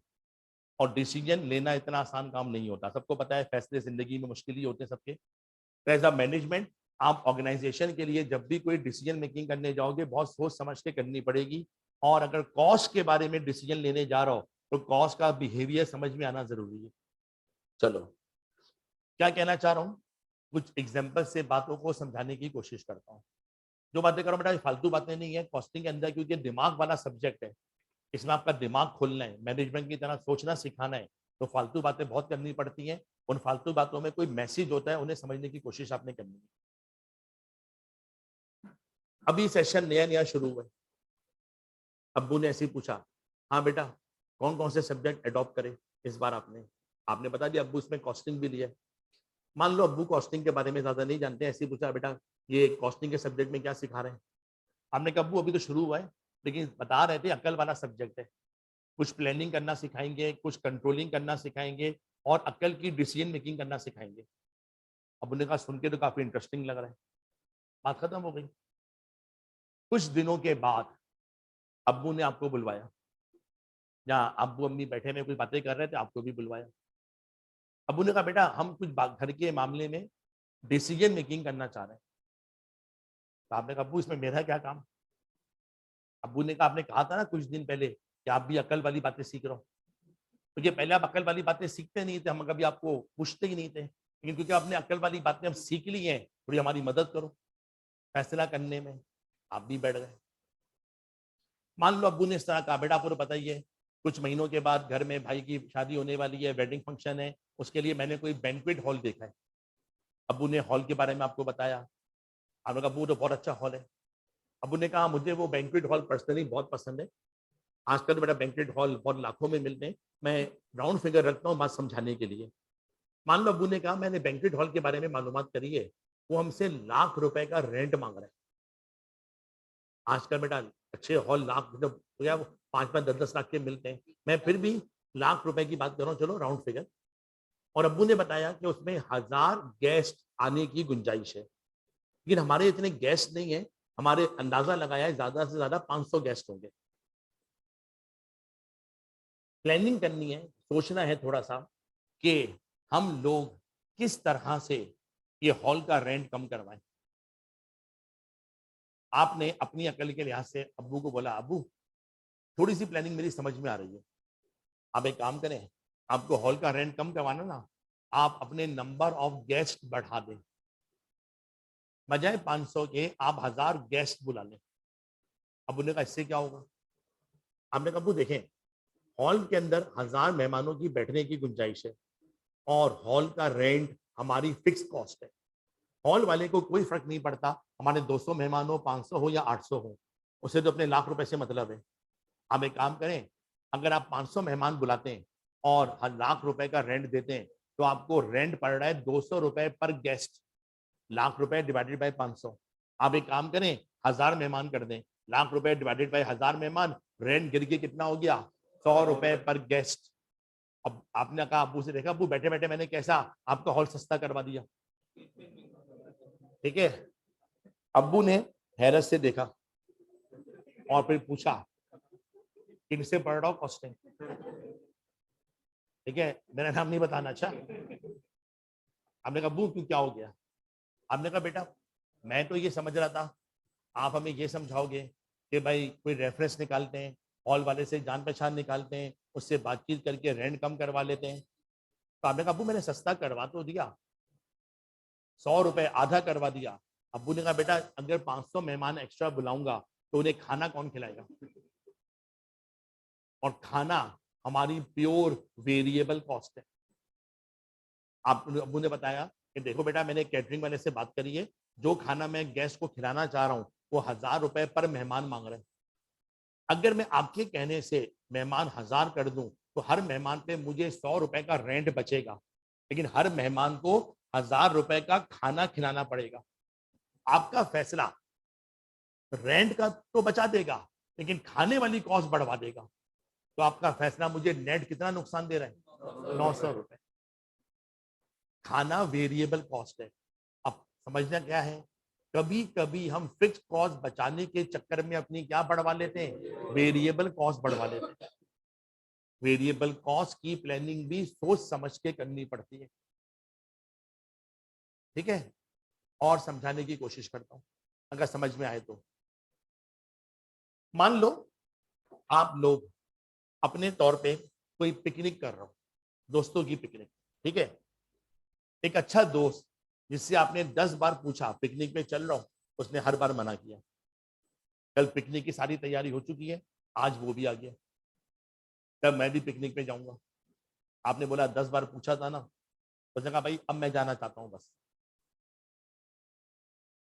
और डिसीजन लेना इतना आसान काम नहीं होता, सबको पता है फैसले जिंदगी में मुश्किल ही होते हैं सबके। तो एज अ मैनेजमेंट आप ऑर्गेनाइजेशन के लिए जब भी कोई डिसीजन मेकिंग करने जाओगे बहुत सोच समझ के करनी पड़ेगी। और अगर कॉस्ट के बारे में डिसीजन लेने जा रहा हो तो कॉस्ट का बिहेवियर समझ में आना जरूरी है। चलो, क्या कहना चाह रहा हूँ, कुछ एग्जाम्पल से बातों को समझाने की कोशिश करता हूँ। जो बातें करो बेटा फालतू बातें नहीं है कॉस्टिंग के अंदर, क्योंकि दिमाग वाला सब्जेक्ट है, इसमें आपका दिमाग खोलना है, मैनेजमेंट की तरह सोचना सिखाना है। तो फालतू बातें बहुत करनी पड़ती हैं, उन फालतू बातों में कोई मैसेज होता है, उन्हें समझने की कोशिश आपने करनी है। अभी सेशन नया नया शुरू हुआ है, अब्बू ने ऐसे ही पूछा, हाँ बेटा कौन कौन से सब्जेक्ट अडॉप्ट करे इस बार। आपने आपने बता दिया अब्बू इसमें कॉस्टिंग भी लिया है। मान लो अब्बू कॉस्टिंग के बारे में ज्यादा नहीं जानते, ऐसे ही पूछा, बेटा ये कॉस्टिंग के सब्जेक्ट में क्या सिखा रहे हैं। आपने कहा अब्बू अभी तो शुरू हुआ है, लेकिन बता रहे थे अकल वाला सब्जेक्ट है, कुछ प्लानिंग करना सिखाएंगे, कुछ कंट्रोलिंग करना सिखाएंगे और अकल की डिसीजन मेकिंग करना सिखाएंगे। अब उन्होंने कहा सुन के तो काफी इंटरेस्टिंग लग रहा है। बात खत्म हो गई। कुछ दिनों के बाद अब्बू ने आपको बुलवाया, जहाँ अब्बू अम्मी बैठे में कुछ बातें कर रहे थे, आपको भी बुलवाया। अब्बू ने कहा बेटा हम कुछ घर के मामले में डिसीजन मेकिंग करना चाह रहे हैं। तो आपने कहा अब्बू इसमें मेरा क्या काम। अब्बू ने कहा आपने कहा था ना कुछ दिन पहले कि आप भी अकल वाली बातें सीख रहे हो, तो ये पहले आप अकल वाली बातें सीखते नहीं थे, हम कभी आपको पूछते ही नहीं थे, लेकिन क्योंकि आपने अकल वाली बातें हम सीख ली हैं, थोड़ी हमारी मदद करो फैसला करने में। आप भी बैठ गए। मान लो अब्बू ने इस तरह कहा, बेटा आपको तो पता ही है कुछ महीनों के बाद घर में भाई की शादी होने वाली है, वेडिंग फंक्शन है, उसके लिए मैंने कोई बैंक्वेट हॉल देखा है। अब्बू ने हॉल के बारे में आपको बताया। आपने कहा अब्बू तो बहुत अच्छा हॉल है। अब्बू ने कहा मुझे वो बैंक्वेट हॉल पर्सनली बहुत पसंद है, आजकल बड़ा बैंक्वेट हॉल बहुत लाखों में मिलते हैं, मैं राउंड फिगर रखता हूँ बात समझाने के लिए। मान लो अब्बू ने कहा मैंने बैंक्वेट हॉल के बारे में मालूमात करी है, वो हमसे ₹1,00,000 का रेंट मांग रहा है। आजकल बेटा अच्छे हॉल लाख मतलब क्या 5-5, 10-10 लाख के मिलते हैं, मैं फिर भी ₹1,00,000 की बात कर रहा हूँ, चलो राउंड फिगर। और अब्बू ने बताया कि उसमें 1000 गेस्ट आने की गुंजाइश है, लेकिन हमारे इतने गेस्ट नहीं है, हमारे अंदाजा लगाया है ज्यादा से ज्यादा 500 गेस्ट होंगे। प्लानिंग करनी है, सोचना है थोड़ा सा कि हम लोग किस तरह से ये हॉल का रेंट कम करवाएं। आपने अपनी अकल के लिहाज से अब्बू को बोला अब्बू थोड़ी सी प्लानिंग मेरी समझ में आ रही है, आप एक काम करें, आपको हॉल का रेंट कम करवाना ना, आप अपने नंबर ऑफ गेस्ट बढ़ा दें, बजाय 500 के आप 1000 गेस्ट बुला लें। अब्बू ने कहा इससे क्या होगा। आपने कहा अब्बू देखें हॉल के अंदर 1000 मेहमानों की बैठने की गुंजाइश है और हॉल का रेंट हमारी फिक्स कॉस्ट है। हॉल वाले को कोई फर्क नहीं पड़ता हमारे 200 मेहमान हो, 500 हो या 800 हो, उसे तो अपने ₹1,00,000 से मतलब है। आप एक काम करें, अगर आप 500 मेहमान बुलाते हैं और ₹1,00,000 का रेंट देते हैं तो आपको रेंट पड़ रहा है ₹200 पर गेस्ट, ₹1,00,000 डिवाइडेड बाय 500। आप एक काम करें 1000 मेहमान कर दें, ₹1,00,000 डिवाइडेड बाय 1000 मेहमान, रेंट गिर के कितना हो गया ₹100 पर गेस्ट। अब आपने कहा अब्बू से, देखा अब्बू बैठे बैठे मैंने कैसा आपका हॉल सस्ता करवा दिया। ठीक है, अब्बू ने हैरत से देखा और फिर पूछा किनसे पढ़ रहा हो कॉस्टिंग। ठीक है, मेरा नाम नहीं बताना। अच्छा, आपने कहा अब्बू क्यों क्या हो गया। आपने कहा बेटा मैं तो ये समझ रहा था आप हमें ये समझाओगे कि भाई कोई रेफरेंस निकालते हैं, हॉल वाले से जान पहचान निकालते हैं, उससे बातचीत करके रेंट कम करवा लेते हैं। तो आपने कहा अब्बू मैंने सस्ता करवा तो दिया, ₹100 आधा करवा दिया। अब्बू ने कहा बेटा अगर 500 मेहमान एक्स्ट्रा बुलाऊंगा तो उन्हें खाना कौन खिलाएगा, और खाना हमारी प्योर वेरिएबल कॉस्ट है। आप अब्बू ने बताया कि देखो बेटा मैंने कैटरिंग वाले से बात करी है, जो खाना मैं गेस्ट को खिलाना चाह रहा हूँ वो ₹1000 पर मेहमान मांग रहे हैं। अगर मैं आपके कहने से मेहमान 1000 कर दूं तो हर मेहमान पे मुझे ₹100 का रेंट बचेगा, लेकिन हर मेहमान को ₹1000 का खाना खिलाना पड़ेगा। आपका फैसला रेंट का तो बचा देगा लेकिन खाने वाली कॉस्ट बढ़वा देगा। तो आपका फैसला मुझे नेट कितना नुकसान दे रहा है, ₹900। खाना वेरिएबल कॉस्ट है। अब समझना क्या है, कभी कभी हम फिक्स कॉस्ट बचाने के चक्कर में अपनी क्या बढ़वा लेते हैं, वेरिएबल कॉस्ट बढ़वा लेते हैं। वेरिएबल कॉस्ट की प्लानिंग भी सोच समझ के करनी पड़ती है। ठीक है, और समझाने की कोशिश करता हूं अगर समझ में आए तो। मान लो आप लोग अपने तौर पे कोई पिकनिक कर रहे हो, दोस्तों की पिकनिक। ठीक है, एक अच्छा दोस्त जिससे आपने 10 बार पूछा पिकनिक में चल रहा हूं, उसने हर बार मना किया। कल पिकनिक की सारी तैयारी हो चुकी है, आज वो भी आ गया, तब मैं भी पिकनिक पे जाऊंगा। आपने बोला 10 बार पूछा था ना, उसने कहा भाई अब मैं जाना चाहता हूं बस।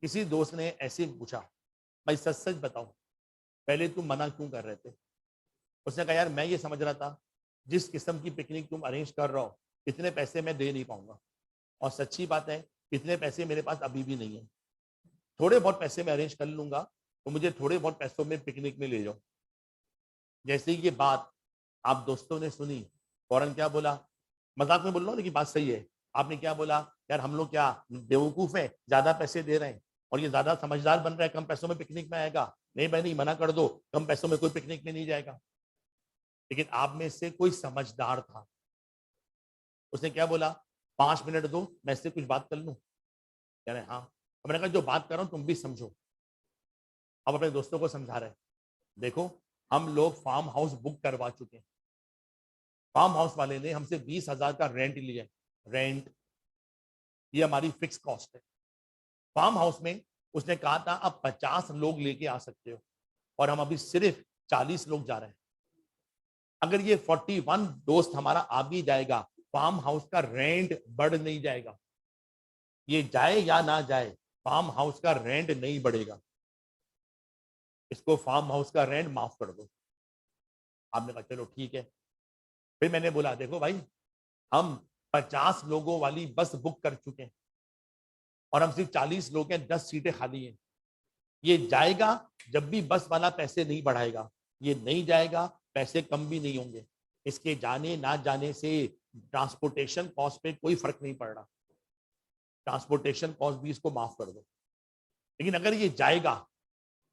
किसी दोस्त ने ऐसे पूछा, भाई सच सच बताओ पहले तुम मना क्यों कर रहे थे। उसने कहा यार मैं ये समझ रहा था जिस किस्म की पिकनिक तुम अरेंज कर रहे हो इतने पैसे मैं दे नहीं पाऊंगा, और सच्ची बात है इतने पैसे मेरे पास अभी भी नहीं है। थोड़े बहुत पैसे मैं अरेंज कर लूंगा, तो मुझे थोड़े बहुत पैसों में पिकनिक में ले जाओ। जैसे ही ये बात आप दोस्तों ने सुनी, फौरन क्या बोला, मजाक में बोल रहा हूँ लेकिन बात सही है, आपने क्या बोला, यार हम लोग क्या बेवकूफ है, ज्यादा पैसे दे रहे हैं और ये ज्यादा समझदार बन रहा है, कम पैसों में पिकनिक में आएगा। नहीं भाई नहीं, मना कर दो, कम पैसों में कोई पिकनिक में नहीं जाएगा। लेकिन आप में से कोई समझदार था, उसने क्या बोला, 5 मिनट दो मैं इससे कुछ बात कर लूं। कह रहे हाँ, तो मैंने कहा जो बात कर रहा हूं तुम भी समझो। अब अपने दोस्तों को समझा रहे, देखो हम लोग फार्म हाउस बुक करवा चुके हैं, फार्म हाउस वाले ने हमसे 20,000 का रेंट लिया। रेंट ये हमारी फिक्स कॉस्ट है। फार्म हाउस में उसने कहा था अब 50 लोग लेके आ सकते हो, और हम अभी सिर्फ 40 लोग जा रहे हैं। अगर ये 41 दोस्त हमारा आ भी जाएगा, फार्म हाउस का रेंट बढ़ नहीं जाएगा। ये जाए या ना जाए, फार्म हाउस का रेंट नहीं बढ़ेगा। इसको फार्म हाउस का रेंट माफ कर दो। आपने कहा चलो ठीक है। फिर मैंने बोला देखो भाई, हम 50 लोगों वाली बस बुक कर चुके हैं और हम सिर्फ 40 लोग हैं, 10 सीटें खाली हैं। ये जाएगा जब भी बस वाला पैसे नहीं बढ़ाएगा, ये नहीं जाएगा पैसे कम भी नहीं होंगे। इसके जाने ना जाने से ट्रांसपोर्टेशन कॉस्ट पे कोई फर्क नहीं पड़ रहा, ट्रांसपोर्टेशन कॉस्ट भी इसको माफ कर दो। लेकिन अगर ये जाएगा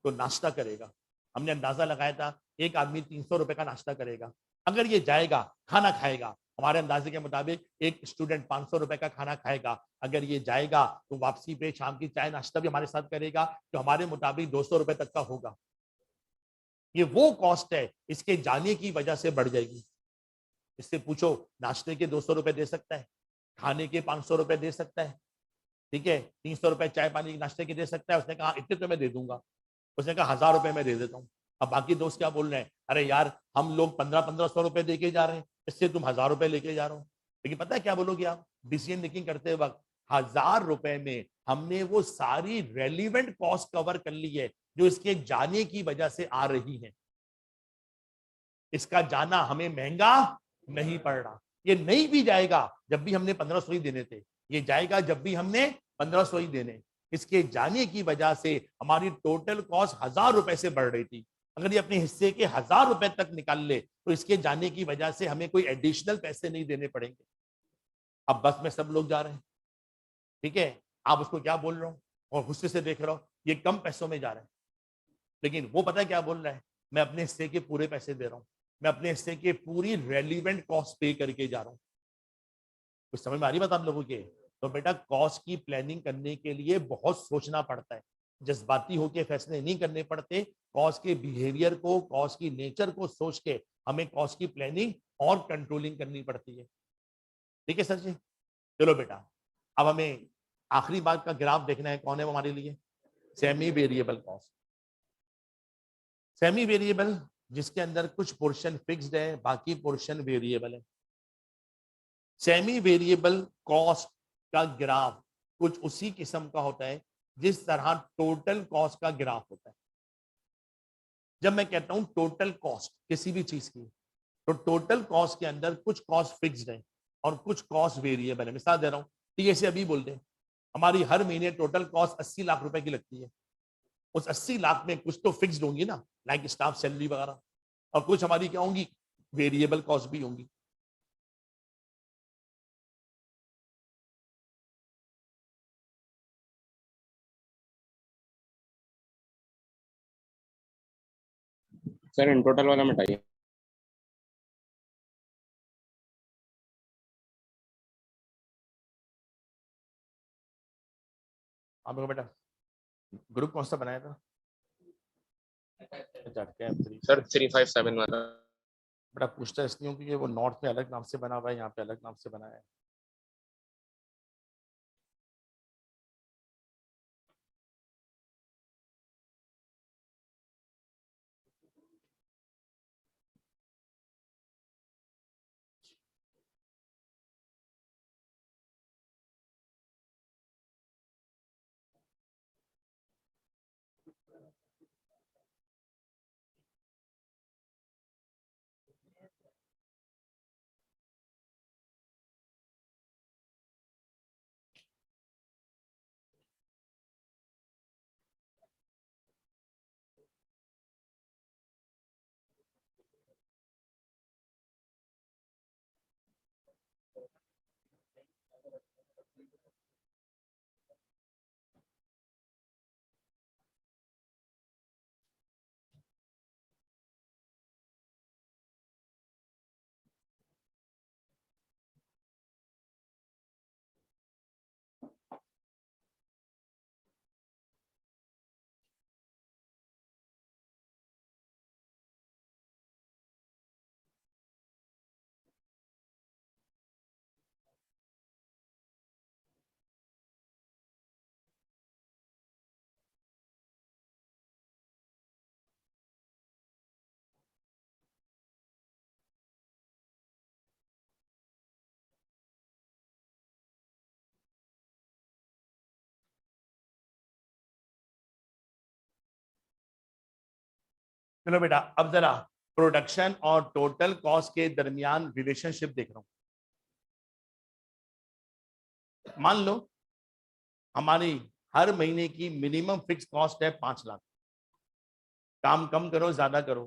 तो नाश्ता करेगा। हमने अंदाजा लगाया था एक आदमी 300 रुपए का नाश्ता करेगा। अगर ये जाएगा खाना खाएगा, हमारे अंदाजे के मुताबिक एक स्टूडेंट 500 रुपए का खाना खाएगा। अगर ये जाएगा तो वापसी पे शाम की चाय नाश्ता भी हमारे साथ करेगा, तो हमारे मुताबिक 200 रुपए तक का होगा। ये वो कॉस्ट है, इसके जाने की वजह से बढ़ जाएगी। इससे पूछो नाश्ते के 200 रुपए दे सकता है, खाने के 500 रुपए दे सकता है, ठीक है, 300 रुपए चाय पानी नाश्ते के दे सकता है। उसने कहा इतने तो मैं दे दूंगा। उसने कहा 1,000 रुपए मैं दे देता हूँ। अब बाकी दोस्त क्या बोल रहे हैं, अरे यार हम लोग 1500 रुपए दे के जा रहे हैं, इससे तुम 1,000 रुपए लेके जा रहे हो। लेकिन पता है क्या बोलोगे आप डिसीजन मेकिंग करते वक्त, 1,000 रुपए में हमने वो सारी रेलिवेंट कॉस्ट कवर कर ली है जो इसके जाने की वजह से आ रही है। इसका जाना हमें महंगा नहीं पड़ रहा। ये नहीं भी जाएगा जब भी हमने 1,500 ही देने थे, ये जाएगा जब भी हमने 1,500 ही देने। इसके जाने की वजह से हमारी टोटल कॉस्ट 1,000 रुपए से बढ़ रही थी। अगर ये अपने हिस्से के 1,000 रुपए तक निकाल ले तो इसके जाने की वजह से हमें कोई एडिशनल पैसे नहीं देने पड़ेंगे। अब बस में सब लोग जा रहे हैं, ठीक है, आप उसको क्या बोल रहे हो और गुस्से से देख रहे हो, ये कम पैसों में जा रहे हैं। लेकिन वो पता है क्या बोल रहा है, मैं अपने हिस्से के पूरे पैसे दे रहा हूं, मैं अपने हिस्से के पूरी रेलिवेंट कॉस्ट पे करके जा रहा हूं। कुछ समझ में आ रही बात आप लोगों के। तो बेटा कॉस्ट की प्लानिंग करने के लिए बहुत सोचना पड़ता है, जज्बाती होकर फैसले नहीं करने पड़ते। कॉस्ट के बिहेवियर को, कॉस्ट की नेचर को सोच के हमें कॉस्ट की प्लानिंग और कंट्रोलिंग करनी पड़ती है। ठीक है सर जी, चलो बेटा अब हमें आखिरी बात का ग्राफ देखना है, कौन है वो हमारे लिए, semi variable cost. Semi variable जिसके अंदर कुछ पोर्शन फिक्स्ड है, बाकी पोर्शन वेरिएबल है। सेमी वेरिएबल कॉस्ट का ग्राफ कुछ उसी किस्म का होता है जिस तरह टोटल कॉस्ट का ग्राफ होता है। जब मैं कहता हूं टोटल कॉस्ट किसी भी चीज की, तो टोटल कॉस्ट के अंदर कुछ कॉस्ट फिक्स्ड है और कुछ कॉस्ट वेरिएबल है। मिसाल दे रहा हूं, टीएसए अभी बोलते हैं हमारी हर महीने टोटल कॉस्ट 80 लाख रुपए की लगती है। उस 80 लाख में कुछ तो फिक्स्ड होंगी ना, लाइक स्टाफ सैलरी वगैरह, और कुछ हमारी क्या होंगी, वेरिएबल कॉस्ट भी होंगी। सर इन टोटल वाला मिटाइए। आप लोग बेटा ग्रुप कौन सा बनाया था? अच्छा कैंप 3। सर 357 वाला। बेटा पूछता इसलिए हूँ क्योंकि वो नॉर्थ में अलग नाम से बना हुआ है, यहाँ पे अलग नाम से बना है। चलो बेटा अब जरा प्रोडक्शन और टोटल कॉस्ट के दरमियान रिलेशनशिप देख रहा हूं। मान लो हमारी हर महीने की मिनिमम फिक्स कॉस्ट है 5 लाख। काम कम करो ज्यादा करो,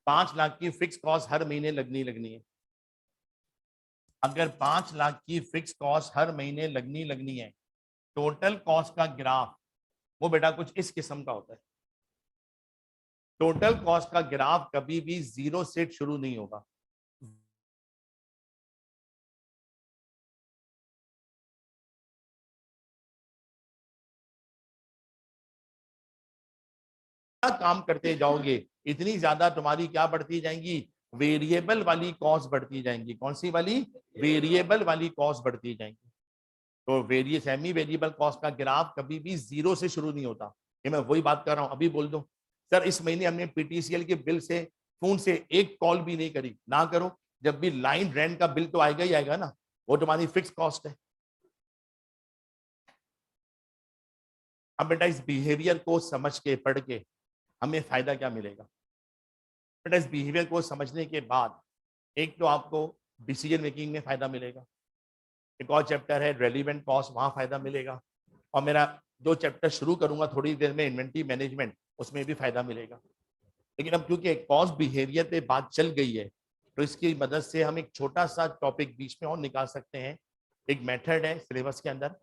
5 लाख की फिक्स कॉस्ट हर महीने लगनी है। अगर 5 लाख की फिक्स कॉस्ट हर महीने लगनी है, टोटल कॉस्ट का ग्राफ वो बेटा कुछ इस किस्म का होता है। टोटल कॉस्ट का ग्राफ कभी भी 0 से शुरू नहीं होगा। काम करते जाओगे इतनी ज्यादा तुम्हारी क्या बढ़ती जाएंगी, वेरिएबल वाली कॉस्ट बढ़ती जाएंगी। कौन सी वाली? वेरिएबल वाली कॉस्ट बढ़ती जाएंगी। तो सेमी वेरिएबल कॉस्ट का ग्राफ कभी भी 0 से शुरू नहीं होता। ये मैं वही बात कर रहा हूं। अभी बोल दूं सर इस महीने हमने पीटीसीएल के बिल से फोन से एक कॉल भी नहीं करी, ना करो। जब भी लाइन रेंट का बिल तो आएगा ही आएगा ना, वो तुम्हारी फिक्स कॉस्ट है। अब बेटा इस बिहेवियर को समझ के पढ़ के हमें फायदा क्या मिलेगा? बेटा इस बिहेवियर को समझने के बाद एक तो आपको डिसीजन मेकिंग में फायदा मिलेगा। एक और चैप्टर है रेलिवेंट कॉस्ट, वहां फायदा मिलेगा। और मेरा जो चैप्टर शुरू करूंगा थोड़ी देर में इन्वेंटरी मैनेजमेंट, उसमें भी फायदा मिलेगा। लेकिन अब क्योंकि कॉस्ट बिहेवियर पे बात चल गई है, तो इसकी मदद से हम एक छोटा सा टॉपिक बीच में और निकाल सकते हैं। एक मेथड है सिलेबस के अंदर,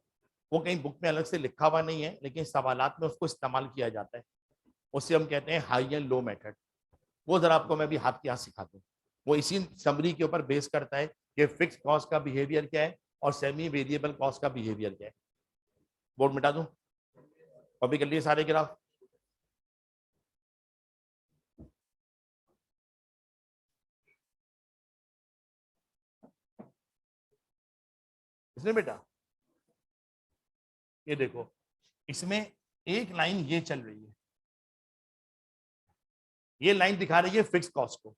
वो कहीं बुक में अलग से लिखा हुआ नहीं है, लेकिन सवालात में उसको इस्तेमाल किया जाता है। उसे हम कहते हैं हाई एंड लो मेथड। वो जरा आपको मैं भी हाथ के हाथ सिखा दूं। वो इसी समरी के ऊपर बेस करता है कि फिक्स कॉस्ट का बिहेवियर क्या है और सेमी वेरिएबल कॉस्ट का बिहेवियर क्या है। बोर्ड मिटा दूं? कॉपी कर लिए सारे ग्राफ? इसने बेटा ये देखो, इसमें एक लाइन ये चल रही है, ये लाइन दिखा रही है फिक्स कॉस्ट को।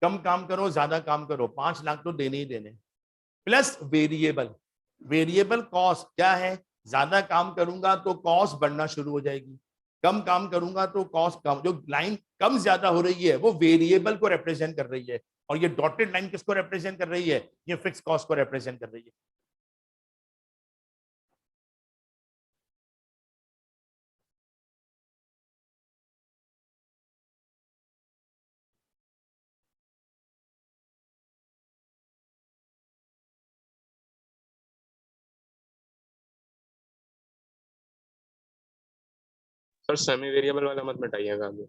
कम काम करो ज्यादा काम करो, 5 लाख तो देने ही देने। प्लस वेरिएबल, वेरिएबल कॉस्ट क्या है? ज्यादा काम करूंगा तो कॉस्ट बढ़ना शुरू हो जाएगी, कम काम करूंगा तो कॉस्ट कम। जो लाइन कम ज्यादा हो रही है वो वेरिएबल को रिप्रेजेंट कर रही है, और ये डॉटेड लाइन किसको रिप्रेजेंट कर रही है? ये फिक्स कॉस्ट को रिप्रेजेंट कर रही है। सर सेमी वेरिएबल वाला मत मिटाइएगा अभी।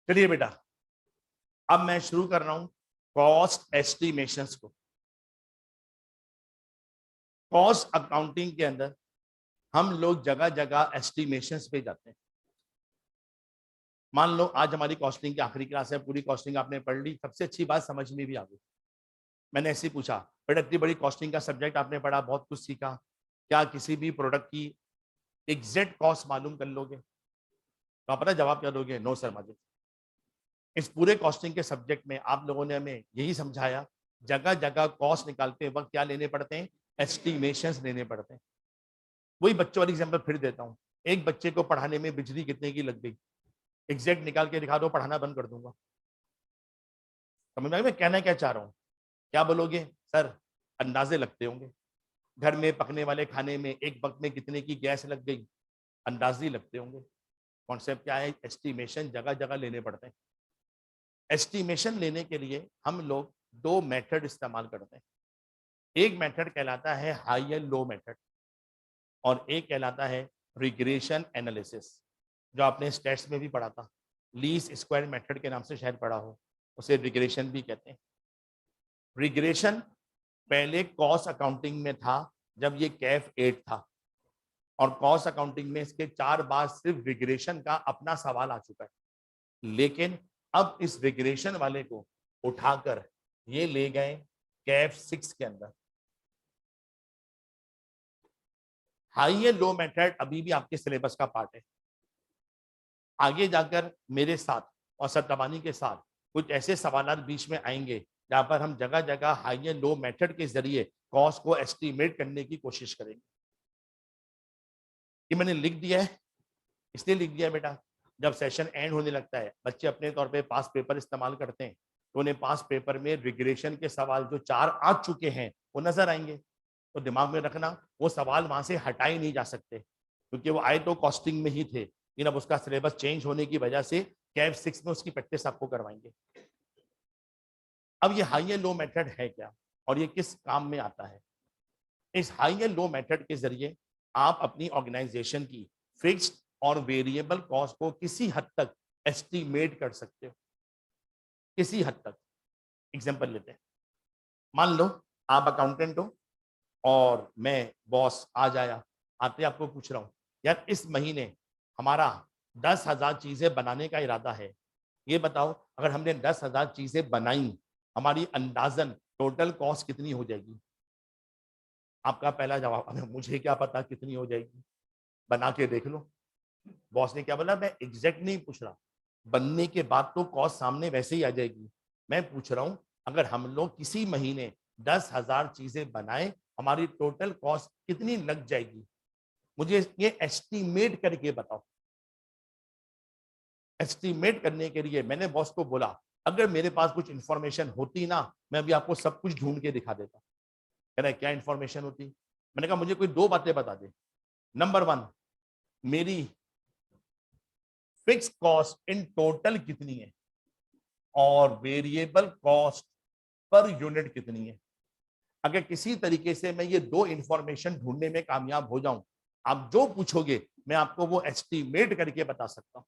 चलिए बेटा, अब मैं शुरू कर रहा हूं कॉस्ट एस्टिमेशंस को। कॉस्ट अकाउंटिंग के अंदर हम लोग जगह जगह एस्टिमेशंस पे जाते हैं। मान लो आज हमारी कॉस्टिंग की आखिरी क्लास है, पूरी कॉस्टिंग आपने पढ़ ली, सबसे अच्छी बात समझ में भी आ गई। मैंने ऐसे ही पूछा, बेटा इतनी बड़ी कॉस्टिंग का सब्जेक्ट आपने पढ़ा, बहुत कुछ सीखा, क्या किसी भी प्रोडक्ट की एग्जैक्ट कॉस्ट मालूम कर लोगे? तो आप पता जवाब क्या दोगे? No sir Majid. इस पूरे कॉस्टिंग के सब्जेक्ट में आप लोगों ने हमें यही समझाया, जगह जगह कॉस्ट निकालते वक्त क्या लेने पड़ते हैं? एस्टिमेशंस लेने पड़ते हैं। वही बच्चों वाली एग्जाम्पल फिर देता हूँ। एक बच्चे को पढ़ाने में बिजली कितने की लग गई, एग्जैक्ट निकाल के दिखा दो, पढ़ाना बंद कर दूंगा। समझ में आया मैं कहना क्या चाह रहा हूँ? क्या बोलोगे? सर अंदाजे लगते होंगे, घर में पकने वाले खाने में एक वक्त में कितने की गैस लग गई, अंदाजे लगते होंगे। कॉन्सेप्ट क्या है? एस्टिमेशन जगह जगह लेने पड़ते हैं। एस्टिमेशन लेने के लिए हम लोग दो मेथड इस्तेमाल करते हैं। एक मेथड कहलाता है हाई एंड लो मेथड, और एक कहलाता है रिग्रेशन एनालिसिस, जो आपने स्टेट्स में भी पढ़ा था। लीस्ट स्क्वायर मेथड के नाम से शायद पढ़ा हो, उसे रिग्रेशन भी कहते हैं। रिग्रेशन पहले कॉस्ट अकाउंटिंग में था, जब ये कैफ 8 था, और कॉस्ट अकाउंटिंग में इसके 4 बार सिर्फ रिग्रेशन का अपना सवाल आ चुका है। लेकिन अब इस रिग्रेशन वाले को उठाकर ये ले गए कैफ 6 के अंदर। हाई एंड लो मेथड अभी भी आपके सिलेबस का पार्ट है। आगे जाकर मेरे साथ और सत्तावानी के साथ कुछ ऐसे सवाल बीच में आएंगे जहां पर हम जगह जगह हाई एंड लो मेथड के जरिए कॉस्ट को एस्टिमेट करने की कोशिश करेंगे। ये मैंने लिख दिया है, इसलिए लिख दिया बेटा, जब सेशन एंड होने लगता है बच्चे अपने तौर पे पास पेपर इस्तेमाल करते हैं, तो उन्हें पास पेपर में रिग्रेशन के सवाल जो 4 आ चुके हैं वो नजर आएंगे। तो दिमाग में रखना, वो सवाल वहां से हटाए नहीं जा सकते, क्योंकि वो आए तो कॉस्टिंग में ही थे, लेकिन अब उसका सिलेबस चेंज होने की वजह से कैफ 6 में उसकी प्रैक्टिस आपको करवाएंगे। अब ये हाई एंड लो मेथड है क्या, और ये किस काम में आता है? इस हाई एंड लो मेथड के जरिए आप अपनी ऑर्गेनाइजेशन की फिक्स्ड और वेरिएबल कॉस्ट को किसी हद तक एस्टिमेट कर सकते हो, किसी हद तक। एग्जांपल लेते हैं, मान लो आप अकाउंटेंट हो और मैं बॉस आज आया, आते आपको पूछ रहा हूँ, यार इस महीने हमारा 10,000 चीजें बनाने का इरादा है, ये बताओ अगर हमने 10,000 चीजें बनाई, हमारी अंदाजन टोटल कॉस्ट कितनी हो जाएगी? आपका पहला जवाब, अरे मुझे क्या पता कितनी हो जाएगी, बना के देख लो। बॉस ने क्या बोला? मैं एग्जैक्ट नहीं पूछ रहा, बनने के बाद तो कॉस्ट सामने वैसे ही आ जाएगी। मैं पूछ रहा हूं, अगर हम लोग किसी महीने 10,000 चीजें बनाए, हमारी टोटल कॉस्ट कितनी लग जाएगी? मुझे ये एस्टिमेट करके बताओ। एस्टिमेट करने के लिए मैंने बॉस को बोला, अगर मेरे पास कुछ इंफॉर्मेशन होती ना, मैं अभी आपको सब कुछ ढूंढ के दिखा देता। कह रहा है क्या इंफॉर्मेशन होती? मैंने कहा मुझे कोई 2 बातें बता दे। नंबर 1, मेरी फिक्स कॉस्ट इन टोटल कितनी है, और वेरिएबल कॉस्ट पर यूनिट कितनी है। अगर किसी तरीके से मैं ये 2 इंफॉर्मेशन ढूंढने में कामयाब हो जाऊं, आप जो पूछोगे मैं आपको वो एस्टिमेट करके बता सकता हूं।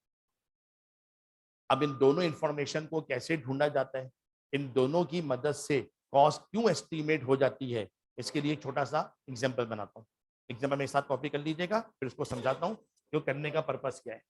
अब इन दोनों इंफॉर्मेशन को कैसे ढूंढा जाता है, इन दोनों की मदद से कॉस्ट क्यों एस्टिमेट हो जाती है, इसके लिए छोटा सा एग्जाम्पल बनाता हूँ। एग्जाम्पल मेरे साथ कॉपी कर लीजिएगा, फिर उसको समझाता हूँ जो करने का पर्पस क्या है।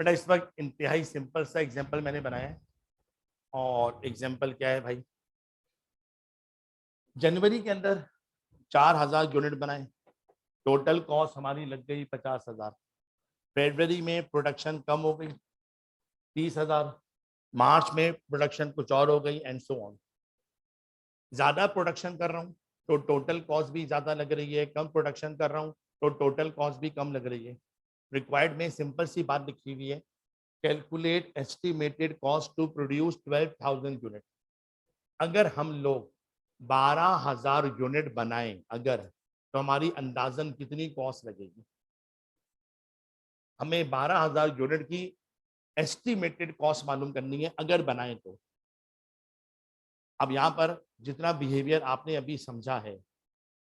बेटा इस वक्त इंतहाई सिंपल सा एग्जांपल मैंने बनाया है, और एग्जांपल क्या है भाई, जनवरी के अंदर 4000 यूनिट बनाए, टोटल कॉस्ट हमारी लग गई 50,000। फरवरी में प्रोडक्शन कम हो गई 30,000, मार्च में प्रोडक्शन कुछ और हो गई, एंड सो ऑन। ज्यादा प्रोडक्शन कर रहा हूँ तो टोटल कॉस्ट भी ज्यादा लग रही है, कम प्रोडक्शन कर रहा हूँ तो टोटल कॉस्ट भी कम लग रही है। रिक्वायर्ड में सिंपल सी बात लिखी हुई है, calculate estimated cost to produce 12,000 unit. अगर हम लोग 12,000 यूनिट बनाएं अगर, तो हमारी अंदाजन कितनी कॉस्ट लगेगी? हमें 12,000 यूनिट की एस्टिमेटेड कॉस्ट मालूम करनी है अगर बनाएं तो। अब यहां पर जितना बिहेवियर आपने अभी समझा है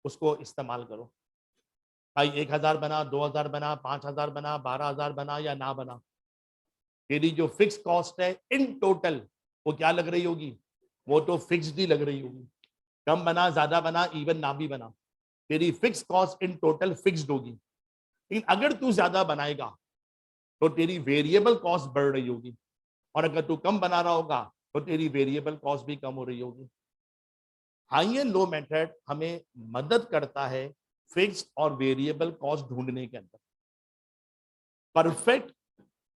उसको इस्तेमाल करो। भाई 1,000 बना, 2,000 बना, 5,000 बना, 12,000 बना या ना बना, तेरी जो फिक्स कॉस्ट है इन टोटल वो क्या लग रही होगी? वो तो फिक्स्ड ही लग रही होगी। कम बना, ज्यादा बना, इवन ना भी बना, तेरी fix cost in total fixed होगी। लेकिन अगर तू ज्यादा बनाएगा तो तेरी वेरिएबल कॉस्ट बढ़ रही होगी, और अगर तू कम बना रहा होगा तो तेरी वेरिएबल कॉस्ट भी कम हो रही होगी। हाई एंड लो मेथड हमें मदद करता है फिक्स्ड और वेरिएबल कॉस्ट ढूंढने के अंदर। परफेक्ट,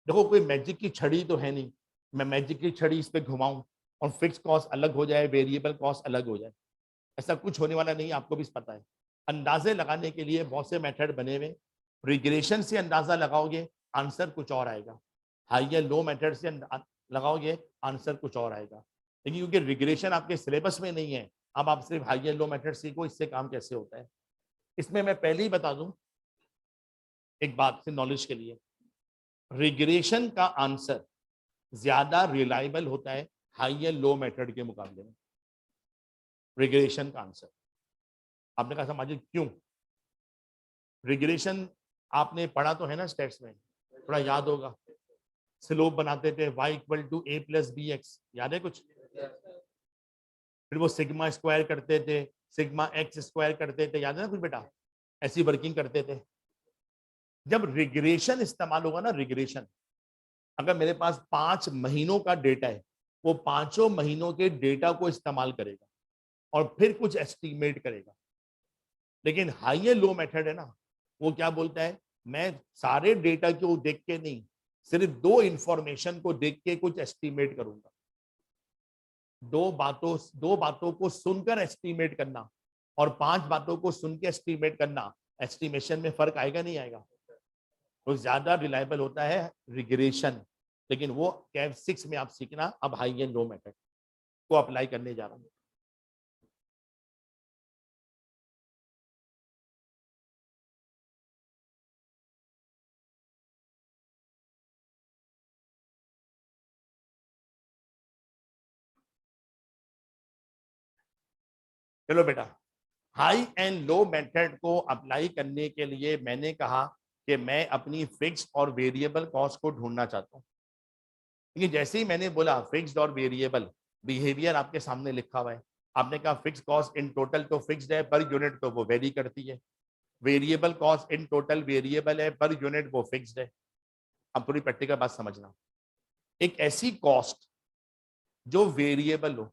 देखो कोई मैजिक की छड़ी तो है नहीं, मैं मैजिक की छड़ी इस पे घुमाऊं और फिक्स कॉस्ट अलग हो जाए, वेरिएबल कॉस्ट अलग हो जाए, ऐसा कुछ होने वाला नहीं, आपको भी पता है। अंदाजे लगाने के लिए बहुत से मेथड बने हुए। रिग्रेशन से अंदाजा लगाओगे, आंसर कुछ और आएगा। हाई या लो मेथड से लगाओगे, आंसर कुछ और आएगा। लेकिन क्योंकि रिग्रेशन आपके सिलेबस में नहीं है, अब आप सिर्फ हाई या लो मेथड सीखो, इससे काम कैसे होता है। इसमें मैं पहले ही बता दूं एक बात से नॉलेज के लिए, रिग्रेशन का आंसर ज्यादा रिलायबल होता है हाई या लो मेथड के मुकाबले में। रिग्रेशन का आंसर, आपने कहा सामाजिक क्यों? रिग्रेशन आपने पढ़ा तो है ना स्टेट्स में, थोड़ा याद होगा। स्लोप बनाते थे y equal to a plus B X, याद है कुछ? फिर वो सिग्मा स्क्वायर करते थे, सिग्मा एक्स स्क्वायर करते थे, याद है ना कुछ बेटा? ऐसी वर्किंग करते थे। जब रिग्रेशन इस्तेमाल होगा ना, रिग्रेशन, अगर मेरे पास 5 महीनों का डेटा है, वो 5 महीनों के डेटा को इस्तेमाल करेगा और फिर कुछ एस्टिमेट करेगा। लेकिन हाई एंड लो मेथड है ना, वो क्या बोलता है, मैं सारे डेटा को देख के नहीं, सिर्फ 2 इंफॉर्मेशन को देख के कुछ एस्टिमेट करूंगा। 2 बातों को सुनकर एस्टिमेट करना और 5 बातों को सुन के एस्टिमेट करना, एस्टिमेशन में फर्क आएगा नहीं आएगा? तो ज्यादा रिलायबल होता है रिग्रेशन। लेकिन वो कैव 6 में आप सीखना, अब हाई एंड लो मेथड को अप्लाई करने जा रहा हूं। चलो बेटा, हाई एंड लो मेथड को अप्लाई करने के लिए मैंने कहा कि मैं अपनी फिक्स और वेरिएबल कॉस्ट को ढूंढना चाहता हूं। लेकिन जैसे ही मैंने बोला फिक्स्ड और वेरिएबल, बिहेवियर आपके सामने लिखा हुआ है। आपने कहा फिक्स कॉस्ट इन टोटल तो फिक्स्ड है, पर यूनिट तो वो वेरी करती है। Variable cost in total variable है, पर यूनिट वो फिक्स्ड है। अब पूरी प्रैक्टिकल बात समझना, एक ऐसी कॉस्ट जो वेरिएबल हो,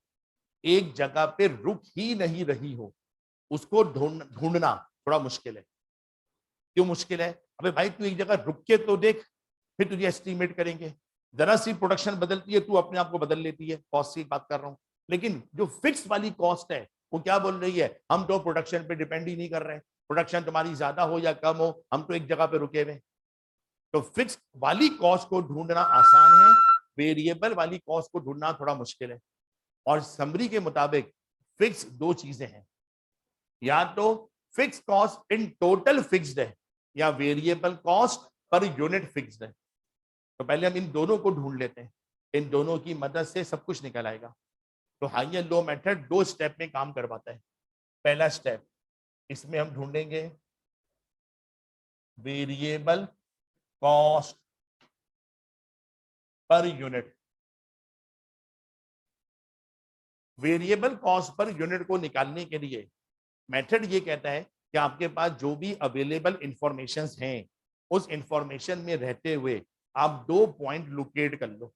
एक जगह पे रुक ही नहीं रही हो, उसको ढूंढना थोड़ा मुश्किल है। क्यों मुश्किल है? अबे भाई तू एक जगह रुक के तो देख, फिर तुझे एस्टिमेट करेंगे। जरा सी प्रोडक्शन बदलती है, तू अपने आप को बदल लेती है, कॉस्ट की बात कर रहा हूं। लेकिन जो फिक्स वाली कॉस्ट है वो क्या बोल रही है, हम तो प्रोडक्शन पे डिपेंड ही नहीं कर रहे, प्रोडक्शन तुम्हारी ज्यादा हो या कम हो, हम तो एक जगह पे रुके हुए। तो फिक्स वाली कॉस्ट को ढूंढना आसान है, वेरिएबल वाली कॉस्ट को ढूंढना थोड़ा मुश्किल है। और समरी के मुताबिक फिक्स 2 चीजें हैं, या तो fix cost in total fixed है, या variable cost per unit fixed है। तो पहले हम इन दोनों को ढूंढ लेते हैं, इन दोनों की मदद से सब कुछ निकल आएगा। तो high and low method 2 step में काम करवाता है। पहला स्टेप, इसमें हम ढूंढेंगे variable cost per unit. Variable cost per unit को निकालने के लिए मेथड ये कहता है कि आपके पास जो भी अवेलेबल इंफॉर्मेशन हैं, उस इंफॉर्मेशन में रहते हुए आप 2 पॉइंट लोकेट कर लो।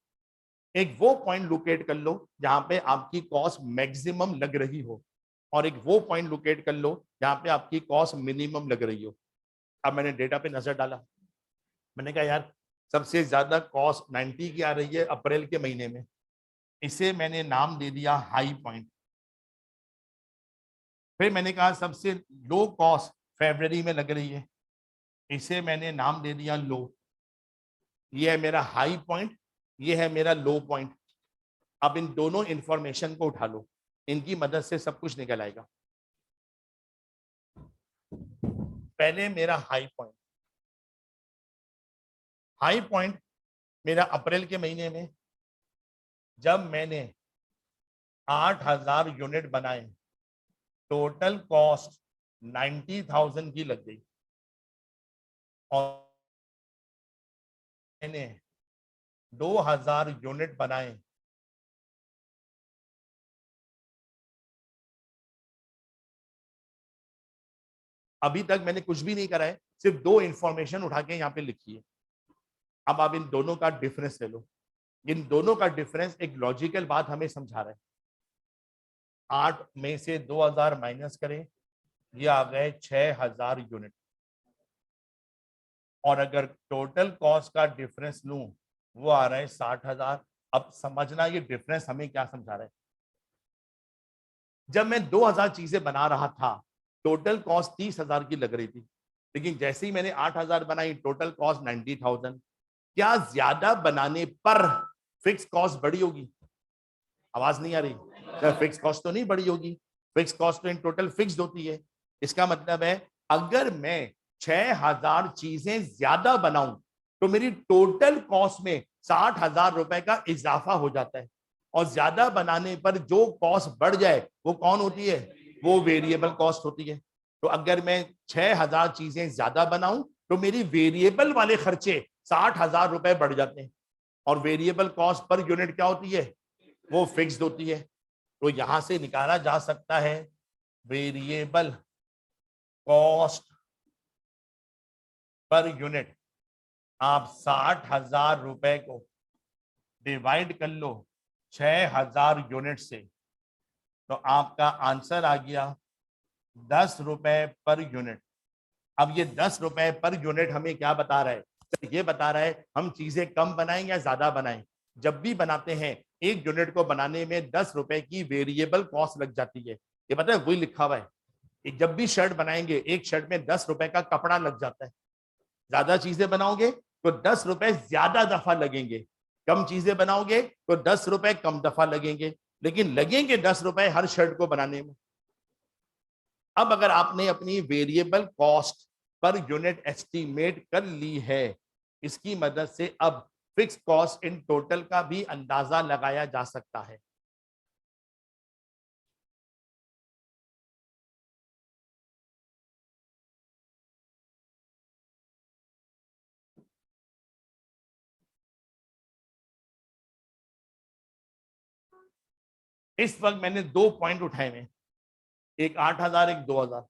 एक वो पॉइंट लोकेट कर लो जहां पे आपकी कॉस्ट मैक्सिमम लग रही हो, और एक वो पॉइंट लोकेट कर लो जहां पे आपकी कॉस्ट मिनिमम लग रही हो। अब मैंने डेटा पे नजर डाला, मैंने कहा यार सबसे ज्यादा कॉस्ट 90 की आ रही है अप्रैल के महीने में, इसे मैंने नाम दे दिया हाई पॉइंट। फिर मैंने कहा सबसे लो कॉस्ट फरवरी में लग रही है, इसे मैंने नाम दे दिया लो। ये है मेरा हाई पॉइंट, ये है मेरा लो पॉइंट। अब इन दोनों इंफॉर्मेशन को उठा लो, इनकी मदद से सब कुछ निकल आएगा। पहले मेरा हाई पॉइंट, हाई पॉइंट मेरा अप्रैल के महीने में जब मैंने 8,000 यूनिट बनाए, टोटल कॉस्ट 90,000 की लग गई, और मैंने 2,000 यूनिट बनाए, अभी तक मैंने कुछ भी नहीं करा है, सिर्फ 2 इंफॉर्मेशन उठा के यहाँ पे लिखी है। अब आप इन दोनों का डिफरेंस ले लो, इन दोनों का डिफरेंस एक लॉजिकल बात हमें समझा रहा है। 8 में से 2,000 माइनस करें, ये आ गए 6,000 यूनिट, और अगर टोटल कॉस्ट का डिफरेंस लूं वो आ रहा है 60,000। अब समझना ये डिफरेंस हमें क्या समझा रहा है। जब मैं 2,000 चीजें बना रहा था, टोटल कॉस्ट 30,000 की लग रही थी, लेकिन जैसे ही मैंने 8,000 बनाई, टोटल कॉस्ट 90,000। क्या ज्यादा बनाने पर फिक्स कॉस्ट बड़ी होगी? आवाज नहीं आ रही? फिक्स कॉस्ट तो नहीं बड़ी होगी, फिक्स कॉस्ट तो इन टोटल फिक्स्ड होती है। इसका मतलब है अगर मैं 6,000 चीजें ज्यादा बनाऊं तो मेरी टोटल कॉस्ट में 60,000 रुपए का इजाफा हो जाता है, और ज्यादा बनाने पर जो कॉस्ट बढ़ जाए वो कौन होती है? वो वेरिएबल कॉस्ट होती है। तो अगर मैं 6,000 चीजें ज्यादा बनाऊं तो मेरी वेरिएबल वाले खर्चे 60,000 रुपए बढ़ जाते हैं, और वेरिएबल कॉस्ट पर यूनिट क्या होती है? वो फिक्स्ड होती है। तो यहां से निकाला जा सकता है वेरिएबल कॉस्ट पर यूनिट। आप 60,000 रुपए को डिवाइड कर लो 6,000 यूनिट से, तो आपका आंसर आ गया 10 रुपए पर यूनिट। अब ये 10 रुपए पर यूनिट हमें क्या बता रहा है? ये बता रहा है हम चीजें कम बनाएं या ज्यादा बनाएं। जब भी बनाते हैं, एक यूनिट को बनाने में 10 रुपए की वेरिएबल कॉस्ट लग जाती है। ये पता है, वही लिखा हुआ है। जब भी शर्ट बनाएंगे, एक शर्ट में 10 रुपए का कपड़ा लग जाता है। ज्यादा चीजें बनाओगे तो 10 रुपए ज्यादा दफा लगेंगे, कम चीजें बनाओगे तो 10 रुपए कम दफा लगेंगे, लेकिन लगेंगे 10 रुपए हर शर्ट को बनाने में। अब अगर आपने अपनी variable cost per unit estimate कर ली है, इसकी मदद से अब फिक्स कॉस्ट इन टोटल का भी अंदाजा लगाया जा सकता है। इस वक्त मैंने 2 पॉइंट उठाए हैं, एक 8,000, एक 2,000।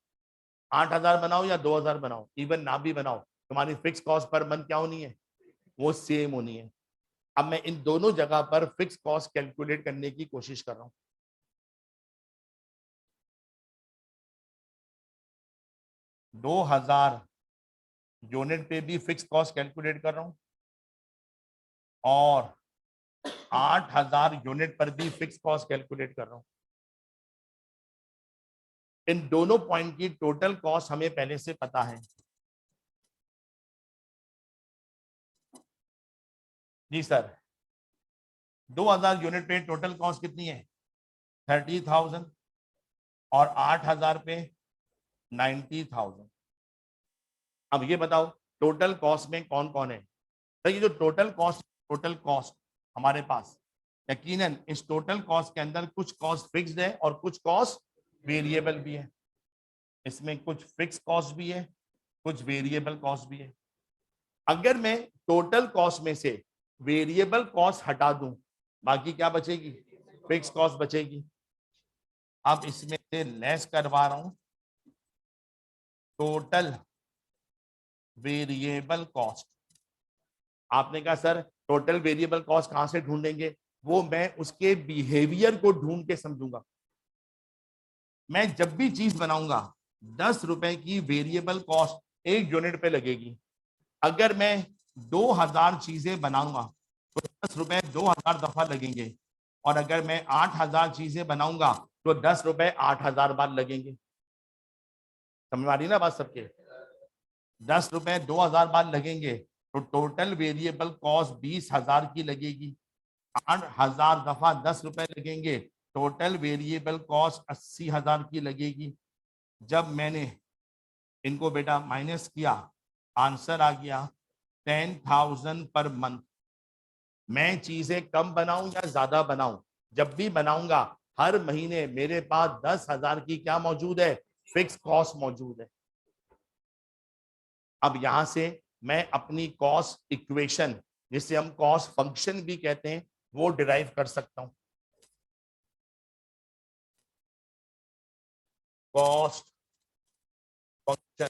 8,000 बनाओ या 2,000 बनाओ, इवन ना भी बनाओ, तुम्हारी फिक्स कॉस्ट पर मंथ क्या होनी है? वो सेम होनी है। अब मैं इन दोनों जगह पर फिक्स कॉस्ट कैलकुलेट करने की कोशिश कर रहा हूं। 2,000 यूनिट पे भी फिक्स कॉस्ट कैलकुलेट कर रहा हूं, और 8,000 यूनिट पर भी फिक्स कॉस्ट कैलकुलेट कर रहा हूं। इन दोनों पॉइंट की टोटल कॉस्ट हमें पहले से पता है। जी सर, 2,000 यूनिट पे टोटल कॉस्ट कितनी है? 30,000, और 8,000 पे 90,000। अब ये बताओ टोटल कॉस्ट में कौन कौन है? तो ये जो टोटल कॉस्ट हमारे पास, यकीनन इस टोटल कॉस्ट के अंदर कुछ कॉस्ट फिक्स्ड है और कुछ कॉस्ट वेरिएबल भी है। इसमें कुछ फिक्स कॉस्ट भी है, कुछ वेरिएबल कॉस्ट भी है। अगर मैं टोटल कॉस्ट में से वेरिएबल कॉस्ट हटा दूं, बाकी क्या बचेगी? फिक्स कॉस्ट बचेगी। अब इसमें से लेस करवा रहा हूं टोटल वेरिएबल कॉस्ट। आपने कहा सर टोटल वेरिएबल कॉस्ट कहां से ढूंढेंगे, वो मैं उसके बिहेवियर को ढूंढ के समझूंगा। मैं जब भी चीज बनाऊंगा 10 रुपए की वेरिएबल कॉस्ट 1 यूनिट पे लगेगी। अगर मैं 2000 चीजें बनाऊंगा तो 10 रुपए 2000 दफा लगेंगे, और अगर मैं 8000 चीजें बनाऊंगा तो 10 रुपए 8000 बार लगेंगे। समझ आ रही ना बात सबके? 10 रुपए 2000 बार लगेंगे तो टोटल वेरिएबल कॉस्ट 20,000 की लगेगी। 8000 दफा 10 रुपए लगेंगे, टोटल वेरिएबल कॉस्ट 80,000 की लगेगी। जब मैंने इनको बेटा माइनस किया, आंसर आ गया 10,000 पर मंथ। मैं चीजें कम बनाऊं या ज्यादा बनाऊं, जब भी बनाऊंगा हर महीने मेरे पास 10,000 की क्या मौजूद है, फिक्स कॉस्ट मौजूद है। अब यहां से मैं अपनी कॉस्ट इक्वेशन, जिसे हम कॉस्ट फंक्शन भी कहते हैं, वो डिराइव कर सकता हूं। Cost function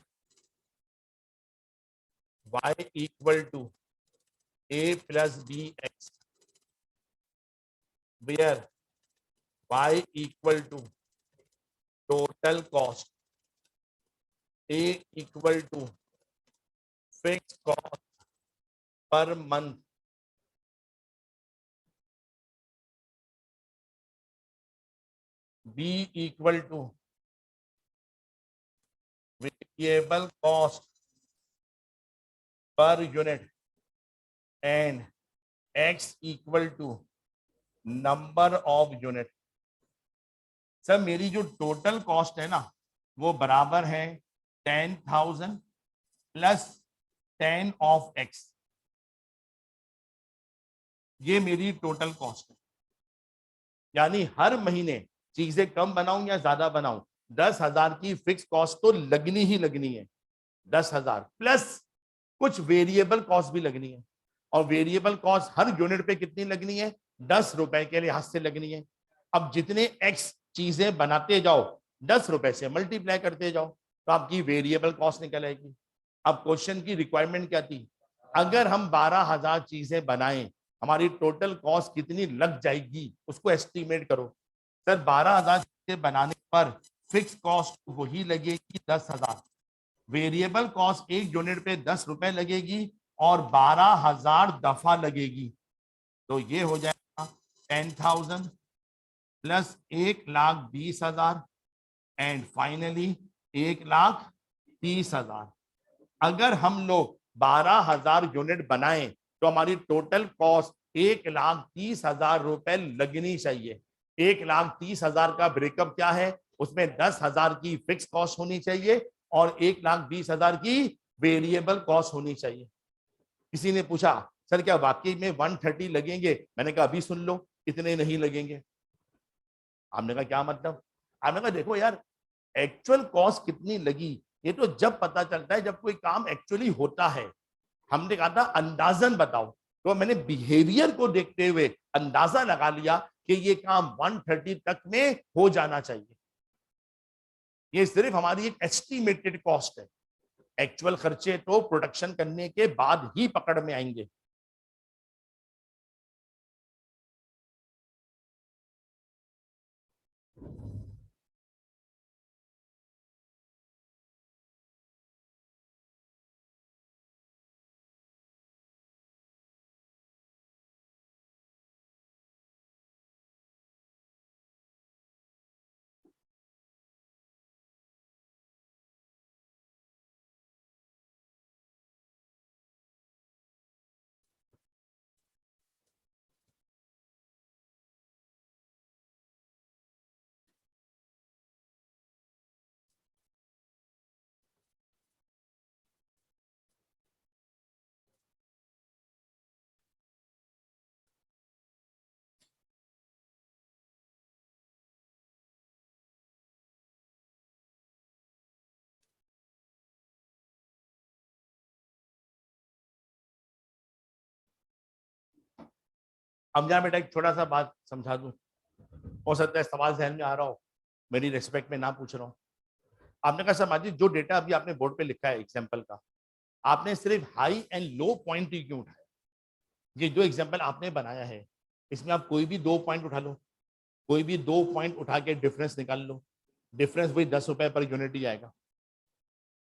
y equal to a plus B X, where y equal to total cost, a equal to fix cost per month, b equal to variable cost per unit, and x equal to number of unit. Sir मेरी जो टोटल कॉस्ट है ना, वो बराबर है 10,000 प्लस 10 ऑफ x। ये मेरी टोटल कॉस्ट है। यानी हर महीने चीजें कम बनाऊं या ज्यादा बनाऊं, 10,000 की फिक्स कॉस्ट तो लगनी ही लगनी है। 10,000 प्लस कुछ वेरिएबल कॉस्ट भी लगनी है, और वेरिएबल कॉस्ट हर यूनिट पे कितनी लगनी है, 10 रुपए के लिहाज से लगनी है। अब जितने एक्स चीजें बनाते जाओ 10 रुपए से मल्टीप्लाई करते जाओ तो आपकी वेरिएबल कॉस्ट निकल आएगी। अब क्वेश्चन की रिक्वायरमेंट क्या थी, अगर हम 12,000 चीजें बनाएं हमारी टोटल कॉस्ट कितनी लग जाएगी, उसको एस्टिमेट करो। सर 12,000 चीजें बनाने पर फिक्स कॉस्ट वही लगेगी 10,000, वेरिएबल कॉस्ट 1 यूनिट पे 10 रुपए लगेगी और 12,000 दफा लगेगी। तो ये हो जाएगा 10,000 प्लस 1,20,000 एंड फाइनली 1,30,000। अगर हम लोग 12,000 यूनिट बनाएं तो हमारी टोटल कॉस्ट 1,30,000 रुपए लगनी चाहिए। 1,30,000 का ब्रेकअप क्या है, उसमें 10,000 की फिक्स कॉस्ट होनी चाहिए और 1,20,000 की वेरिएबल कॉस्ट होनी चाहिए। किसी ने पूछा सर क्या वाकई में 130 लगेंगे, मैंने कहा अभी सुन लो, इतने नहीं लगेंगे। आपने कहा क्या मतलब, आपने कहा देखो यार एक्चुअल कॉस्ट कितनी लगी ये तो जब पता चलता है जब कोई काम एक्चुअली होता है। हमने कहा था अंदाजन बताओ, तो मैंने बिहेवियर को देखते हुए अंदाजा लगा लिया कि ये काम 130 तक में हो जाना चाहिए। ये सिर्फ हमारी एक एस्टिमेटेड कॉस्ट है, एक्चुअल खर्चे तो प्रोडक्शन करने के बाद ही पकड़ में आएंगे। अब जरा बेटा एक छोटा सा बात समझा दूं, हो सकता है सवाल जहन में आ रहा हो, मेरी रिस्पेक्ट में ना पूछ रहा हूं। आपने कहा सर माजी जो डेटा अभी आपने बोर्ड पे लिखा है एग्जाम्पल का, आपने सिर्फ हाई एंड लो पॉइंट ही क्यों उठाया? ये जो एग्जाम्पल आपने बनाया है इसमें आप कोई भी 2 पॉइंट उठा लो, कोई भी 2 पॉइंट उठा के डिफरेंस निकाल लो, डिफरेंस वही 10 रुपए पर यूनिट ही आएगा।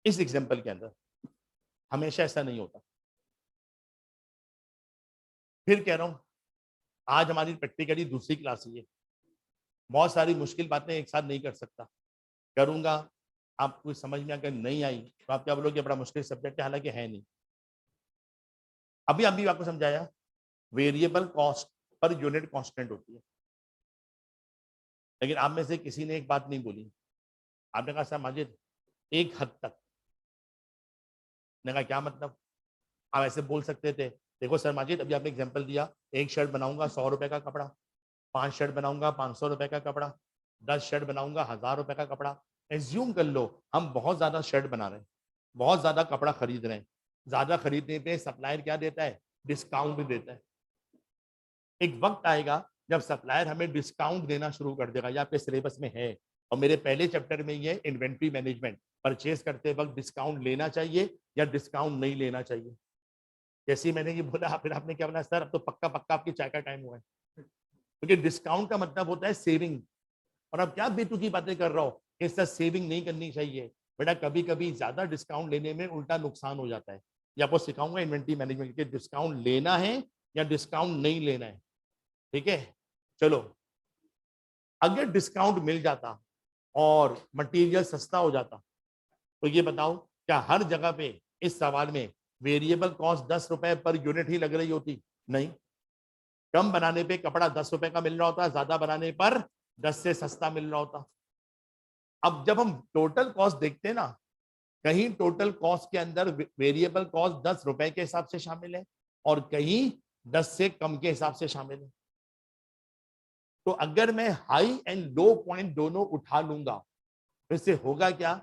इस एग्जाम्पल के अंदर हमेशा ऐसा नहीं होता। फिर कह रहा हूं, आज हमारी प्रैक्टिकली दूसरी क्लास ही है, बहुत सारी मुश्किल बातें एक साथ नहीं कर सकता, करूंगा आपको समझ में अगर नहीं आई तो आप क्या बोलोगे बड़ा मुश्किल सब्जेक्ट है, हालांकि है नहीं। अभी आपको समझाया variable cost per unit constant होती है, लेकिन आप में से किसी ने एक बात नहीं बोली, आपने कहा सर माजिद एक हद तक। मैंने कहा क्या मतलब? आप ऐसे बोल सकते थे, देखो सर माजिद अभी आपने एग्जांपल दिया, एक शर्ट बनाऊंगा 100 रुपए का कपड़ा, 5 शर्ट बनाऊंगा 500 रुपए का कपड़ा, 10 शर्ट बनाऊंगा 1000 रुपए का कपड़ा। एज्यूम कर लो हम बहुत ज्यादा शर्ट बना रहे हैं, बहुत ज्यादा कपड़ा खरीद रहे हैं, ज्यादा खरीदने पे सप्लायर क्या देता है? डिस्काउंट देता है। एक वक्त आएगा जब सप्लायर हमें डिस्काउंट देना शुरू कर देगा, या आपके सिलेबस में है और मेरे पहले चैप्टर में ये इन्वेंट्री मैनेजमेंट, परचेज करते वक्त डिस्काउंट लेना चाहिए या डिस्काउंट नहीं लेना चाहिए। जैसे ही मैंने ये बोला फिर आपने क्या बोला, सर अब तो पक्का पक्का आपकी चाय का टाइम हुआ है, क्योंकि डिस्काउंट का मतलब होता है सेविंग। और अब क्या बेतुकी बातें कर रहा हो, इस तरह सेविंग नहीं करनी चाहिए बेटा, कभी कभी ज्यादा डिस्काउंट लेने में उल्टा नुकसान हो जाता है। ये आपको सिखाऊंगा इन्वेंट्री मैनेजमेंट के, डिस्काउंट लेना है या डिस्काउंट नहीं लेना है। ठीक है, चलो अगर डिस्काउंट मिल जाता और मटेरियल सस्ता हो जाता तो ये बताओ क्या हर जगह पे इस सवाल में वेरिएबल कॉस्ट 10 रुपए पर यूनिट ही लग रही होती? नहीं, कम बनाने पे कपड़ा 10 रुपए का मिल रहा होता, ज्यादा बनाने पर 10 से सस्ता मिल रहा होता। अब जब हम टोटल कॉस्ट देखते हैं ना, कहीं टोटल कॉस्ट के अंदर वेरिएबल कॉस्ट 10 रुपए के हिसाब से शामिल है और कहीं 10 से कम के हिसाब से शामिल है। तो अगर मैं हाई एंड लो पॉइंट दोनों उठा लूंगा तो इससे होगा क्या,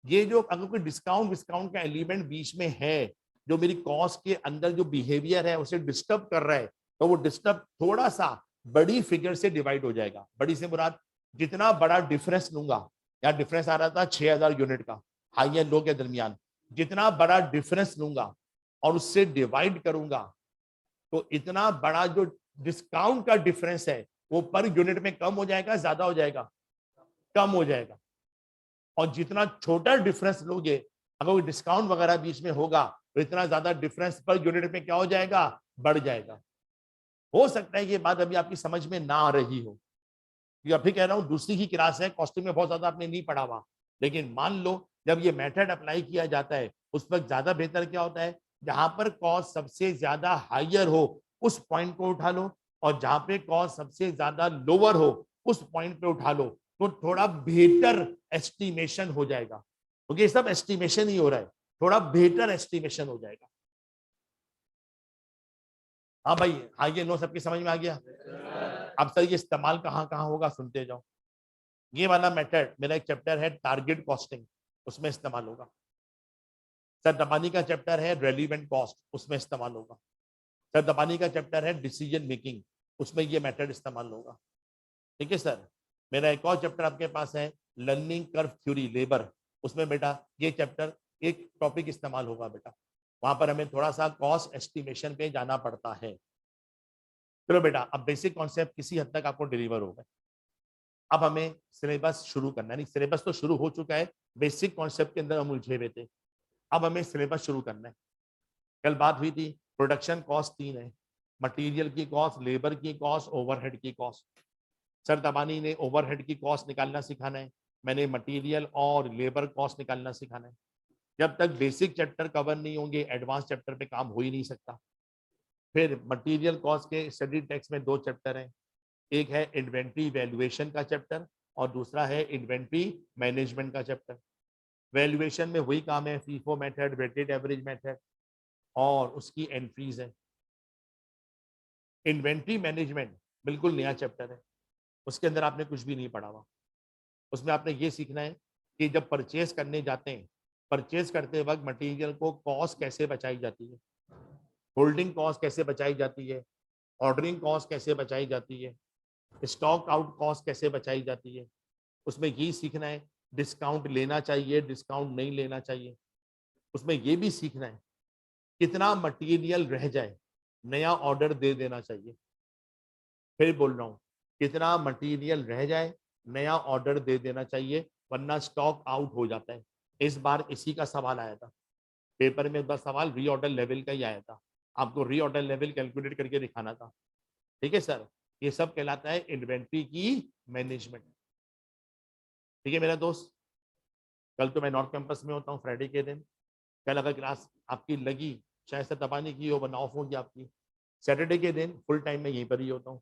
ये जो अगर कोई डिस्काउंट विस्काउंट का एलिमेंट बीच में है जो मेरी कॉस्ट के अंदर जो बिहेवियर है उसे डिस्टर्ब कर रहा है, तो वो डिस्टर्ब थोड़ा सा बड़ी फिगर से डिवाइड हो जाएगा। बड़ी से मुराद जितना बड़ा डिफरेंस लूंगा, या डिफरेंस आ रहा था 6000 यूनिट का हाई एंड लो के दरमियान, जितना बड़ा डिफरेंस लूंगा और उससे डिवाइड करूंगा तो इतना बड़ा जो डिस्काउंट का डिफरेंस है वो पर यूनिट में कम हो जाएगा, ज्यादा हो जाएगा, कम हो जाएगा। और जितना छोटा डिफरेंस लोगे, अगर कोई डिस्काउंट वगैरह बीच में होगा तो इतना ज्यादा डिफरेंस पर यूनिट में क्या हो जाएगा? बढ़ जाएगा। हो सकता है ये बात अभी आपकी समझ में ना आ रही हो, या फिर कह रहा हूं दूसरी ही क्लास है, कॉस्टिंग में बहुत ज्यादा आपने नहीं पढ़ा हुआ, लेकिन मान लो जब ये मेथड अप्लाई किया जाता है उस वक्त ज्यादा बेहतर क्या होता है, जहां पर कॉस्ट सबसे ज्यादा हायर हो उस पॉइंट को उठा लो, और जहां पे कॉस्ट सबसे ज्यादा लोअर हो उस पॉइंट पे उठा लो, तो थोड़ा बेहतर एस्टिमेशन हो जाएगा। क्योंकि ये सब एस्टिमेशन ही हो रहा है, थोड़ा बेहतर एस्टिमेशन हो जाएगा। हाँ भाई, हाँ ये नो सबकी समझ में आ गया? अब सर ये इस्तेमाल कहाँ कहाँ होगा सुनते जाओ। ये वाला मेथड मेरा एक चैप्टर है टारगेट कॉस्टिंग, उसमें इस्तेमाल होगा। सर दबानी का चैप्टर है रेलिवेंट कॉस्ट, उसमें इस्तेमाल होगा। सर दबानी का चैप्टर है डिसीजन मेकिंग, उसमें ये मेथड इस्तेमाल होगा। ठीक है सर, मेरा एक और चैप्टर आपके पास है लर्निंग कर्व थ्योरी लेबर, उसमें बेटा ये चैप्टर एक टॉपिक इस्तेमाल होगा बेटा, वहां पर हमें थोड़ा सा कॉस्ट एस्टिमेशन पे जाना पड़ता है। चलो बेटा अब बेसिक कॉन्सेप्ट किसी हद तक आपको डिलीवर हो गए, अब हमें सिलेबस शुरू करना है। नहीं सिलेबस तो शुरू हो चुका है, बेसिक कॉन्सेप्ट के अंदर हम उलझे हुए थे, अब हमें सिलेबस शुरू करना है। कल बात हुई थी प्रोडक्शन कॉस्ट 3 है, मटेरियल की कॉस्ट, लेबर की कॉस्ट, ओवरहेड की कॉस्ट। सर दबानी ने ओवरहेड की कॉस्ट निकालना सिखाना है, मैंने मटेरियल और लेबर कॉस्ट निकालना सिखाना है। जब तक बेसिक चैप्टर कवर नहीं होंगे एडवांस चैप्टर पे काम हो ही नहीं सकता। फिर मटेरियल कॉस्ट के स्टडी टेक्स्ट में 2 चैप्टर हैं, एक है इन्वेंट्री वैल्यूएशन का चैप्टर और दूसरा है इन्वेंट्री मैनेजमेंट का चैप्टर। वैल्यूएशन में वही काम है, FIFO method, weighted average method और उसकी एंट्रीज है। इन्वेंट्री मैनेजमेंट बिल्कुल नया चैप्टर है, उसके अंदर आपने कुछ भी नहीं पढ़ा हुआ। उसमें आपने ये सीखना है कि जब परचेज करने जाते हैं, परचेज करते वक्त मटेरियल को कॉस्ट कैसे बचाई जाती है, होल्डिंग कॉस्ट कैसे बचाई जाती है, ऑर्डरिंग कॉस्ट कैसे बचाई जाती है, स्टॉक आउट कॉस्ट कैसे बचाई जाती है। उसमें यही सीखना है डिस्काउंट लेना चाहिए, डिस्काउंट नहीं लेना चाहिए। उसमें यह भी सीखना है कितना मटेरियल रह जाए नया ऑर्डर दे देना चाहिए। फिर बोल रहा हूँ, कितना मटेरियल रह जाए नया ऑर्डर दे देना चाहिए, वरना स्टॉक आउट हो जाता है। इस बार इसी का सवाल आया था पेपर में, बस सवाल रीऑर्डर लेवल का ही आया था, आपको रीऑर्डर लेवल कैलकुलेट करके दिखाना था। ठीक है सर, ये सब कहलाता है इन्वेंट्री की मैनेजमेंट। ठीक है मेरा दोस्त, कल तो मैं नॉर्थ कैंपस में होता हूँ फ्राइडे के दिन, कल अगर क्लास आपकी लगी, शायद से तपाने की हो वरना ऑफ होगी आपकी, सैटरडे के दिन फुल टाइम में यहीं पर ही होता हूँ।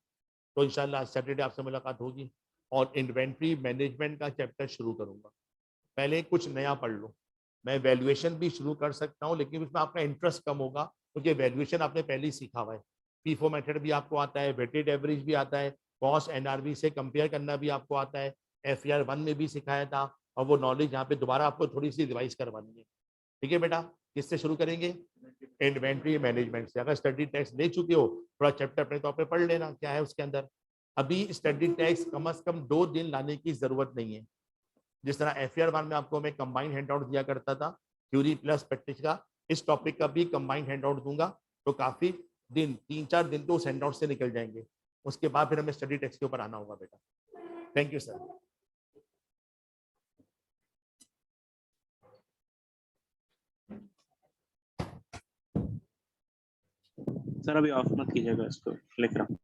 तो इंशाल्लाह सैटरडे आपसे मुलाकात होगी और इन्वेंट्री मैनेजमेंट का चैप्टर शुरू करूंगा। पहले कुछ नया पढ़ लो, मैं वैल्यूएशन भी शुरू कर सकता हूँ, लेकिन उसमें आपका इंटरेस्ट कम होगा क्योंकि वैल्यूएशन आपने पहले ही सीखा हुआ है। फीफो मेथड भी आपको आता है, वेटेड एवरेज भी आता है, कॉस्ट एनआरबी से कंपेयर करना भी आपको आता है, FER1 में भी सिखाया था, और वो नॉलेज यहाँ पे दोबारा आपको थोड़ी सी रिवाइज करवानी है। ठीक है बेटा, किससे शुरू करेंगे? इन्वेंट्री मैनेजमेंट से। अगर स्टडी टेक्स्ट ले चुके हो, थोड़ा चैप्टर अपने तौर पे पढ़ लेना क्या है उसके अंदर। अभी स्टडी टेक्स्ट कम से कम 2 दिन लाने की जरूरत नहीं है। जिस तरह FER1 में आपको मैं कंबाइंड हैंडआउट दिया करता था, थ्योरी प्लस प्रैक्टिस का, इस टॉपिक का भी कंबाइंड हैंडआउट दूंगा, तो काफी दिन 3-4 दिन तो उस हैंडआउट से निकल जाएंगे। उसके बाद फिर हमें स्टडी टेक्स्ट के ऊपर आना होगा बेटा। Thank you sir. सर अभी ऑफ मत कीजिएगा इसको, लिख रहा हूँ।